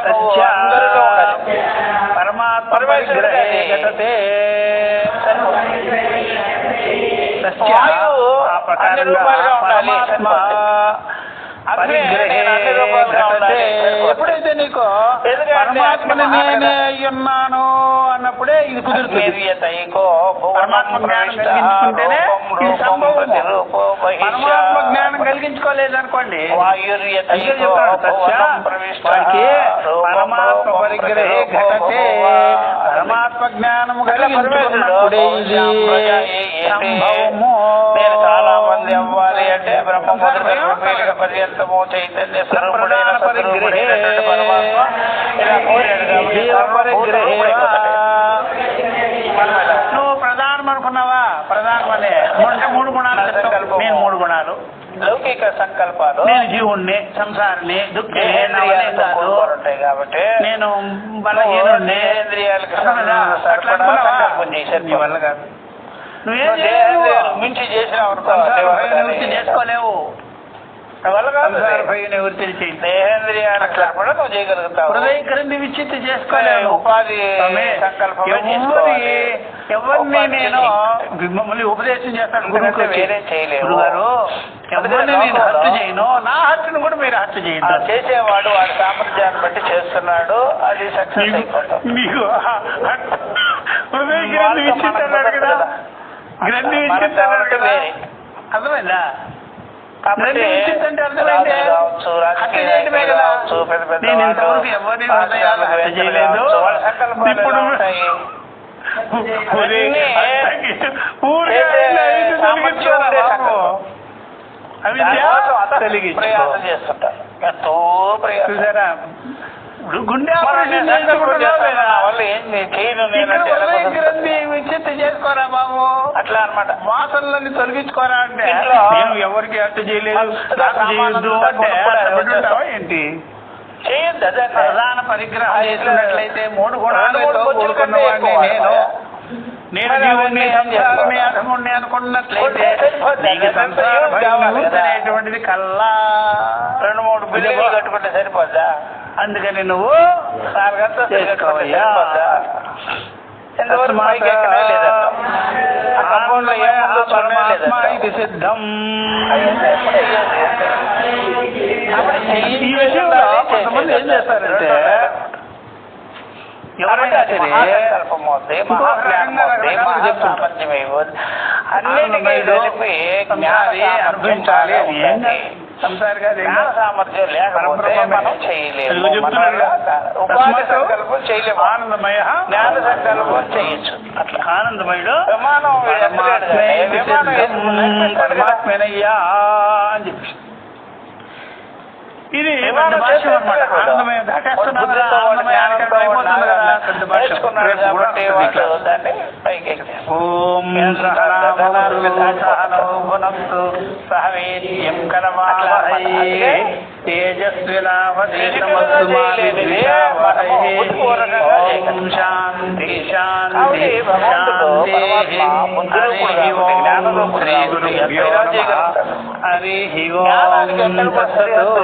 పరమాత్మ ఎప్పుడైతే నీకు పరమాత్మని నేనే అయ్యున్నాను అన్నప్పుడే ఇది కుదురుతుంది. పరమాత్మ జ్ఞానం కలిగించుకుంటేనే ఇది సంభవం. పరమాత్మ జ్ఞానం కలిగించుకోలేదనుకోండి పరమాత్మ పరిగ్రహే ఘటతే. పరమాత్మ జ్ఞానము కలిగించుకున్నప్పుడే ఇది సంభవము. నేను చాలా మంది అవ్వాలి అంటే బ్రహ్మ పర్యంతము చైతన్య స్వరూపుడైన సద్రూపుడైనటువంటి పరమాత్మ ఇలా కోరాడు కాబట్టి నువ్వు ప్రధానం అనుకున్నావా? ప్రధానమనే అంటే మూడు గుణాలు. నేను మూడు గుణాలు లౌకిక సంకల్పాలు. నేను జీవుణ్ణి, సంసారిని, దుఃఖిని ఉంటాయి కాబట్టి నేను బలహీనుణ్ణి. నీ వల్ల కాదు. నువ్వేం మించి చేసినావు నివృత్తి చేసుకోలేవు. నివృత్తి దేహేంద్రియాలకు సరిపడా నువ్వు చేయగలుగుతావు. హృదయ గ్రంథి విచ్చిత్తి చేసుకోలేవు. ఉపాధి సంకల్పం ఎవరిని నేను మిమ్మల్ని ఉపదేశం చేస్తాను గురువు వేరే చేయలేవు. గురుగారు ఎవరిని నేను హత్య చేయను, నా హత్యను కూడా మీరు హత్య చేయండి. చేసేవాడు వాడి సామర్థ్యాన్ని బట్టి చేస్తున్నాడు, అది సక్సెస్ అయిపోతుంది. మీకు హృదయ గ్రంథి విచ్చిత్తన్నాడు కదా, గ్రంథి విచ్చిత్తన్నాడు కదా, అర్థమైందా? నేను ఇంతవరకు ఎవరిని హృదయాలు హత్య చేయలేదు. ఇప్పుడు చూసారా, గుండె ఆపరేషన్ గ్రంథి విచ్చిత్త అట్లా అన్నమాట. వాసనలన్నీ తొలగించుకోరా అంటే ఇంట్లో నేను ఎవరికి అట్టు చేయలేదు నాకు చేయొద్దు అంటే అట్లా ఏంటి? చేయొద్దు. అదే ప్రధాన పరిగ్రహం చేసినట్లయితే 3 గుణాలతో కూడుకున్న వాడిని నేను జీవుణ్ణి సంసారమే అధముణ్ణి అనుకున్నట్లయితే నీకు సంసార భయం అనేటువంటిది కల్లా 2-3 బిల్డింగ్లు కట్టుకుంటే సరిపోద్దా? అందుకని నువ్వు 4 గంటలు చేసుకోవయ్యా. ఎంతవరకు పైకి ఎక్కడే లేదంట. ఆ కంపౌండ్లో ఏముందో చూడమే పరమాత్మ లేదంట. ఇది సిద్ధం. ఈ విషయంలో కొంతమంది ఏం చేస్తారంటే ఎవరైనా సరే అన్నిటికీ కలిపి అనుభవించాలి అని సంసారిగా జ్ఞాన సామర్థ్యం లేకపోతే మనం చేయలేము. ఉపాధి సంకల్పం చేయలేము. ఆనందమయ జ్ఞాన సంకల్పం చేయొచ్చు. అట్లా ఆనందమయుడు విమానం పరమాత్మేనయ్యా అని చెప్పి ఇది పెద్ద భాష్యం అన్నమాట. ఆనందమయ దాటేస్తున్నారు కదా, ఆనందమయానికి అయిపోతుంది కదా పెద్ద భాష్యం. ఓం సహనాభునస్తు సహ వీర్యం కరవావహై తేజస్వినావధీతమస్తు మా విద్విషావహై. ఓం శాంతి శాంతి శాంతి. హరి ఓం శ్రీ గురుభ్యో నమః. హరి ఓం తత్సత్.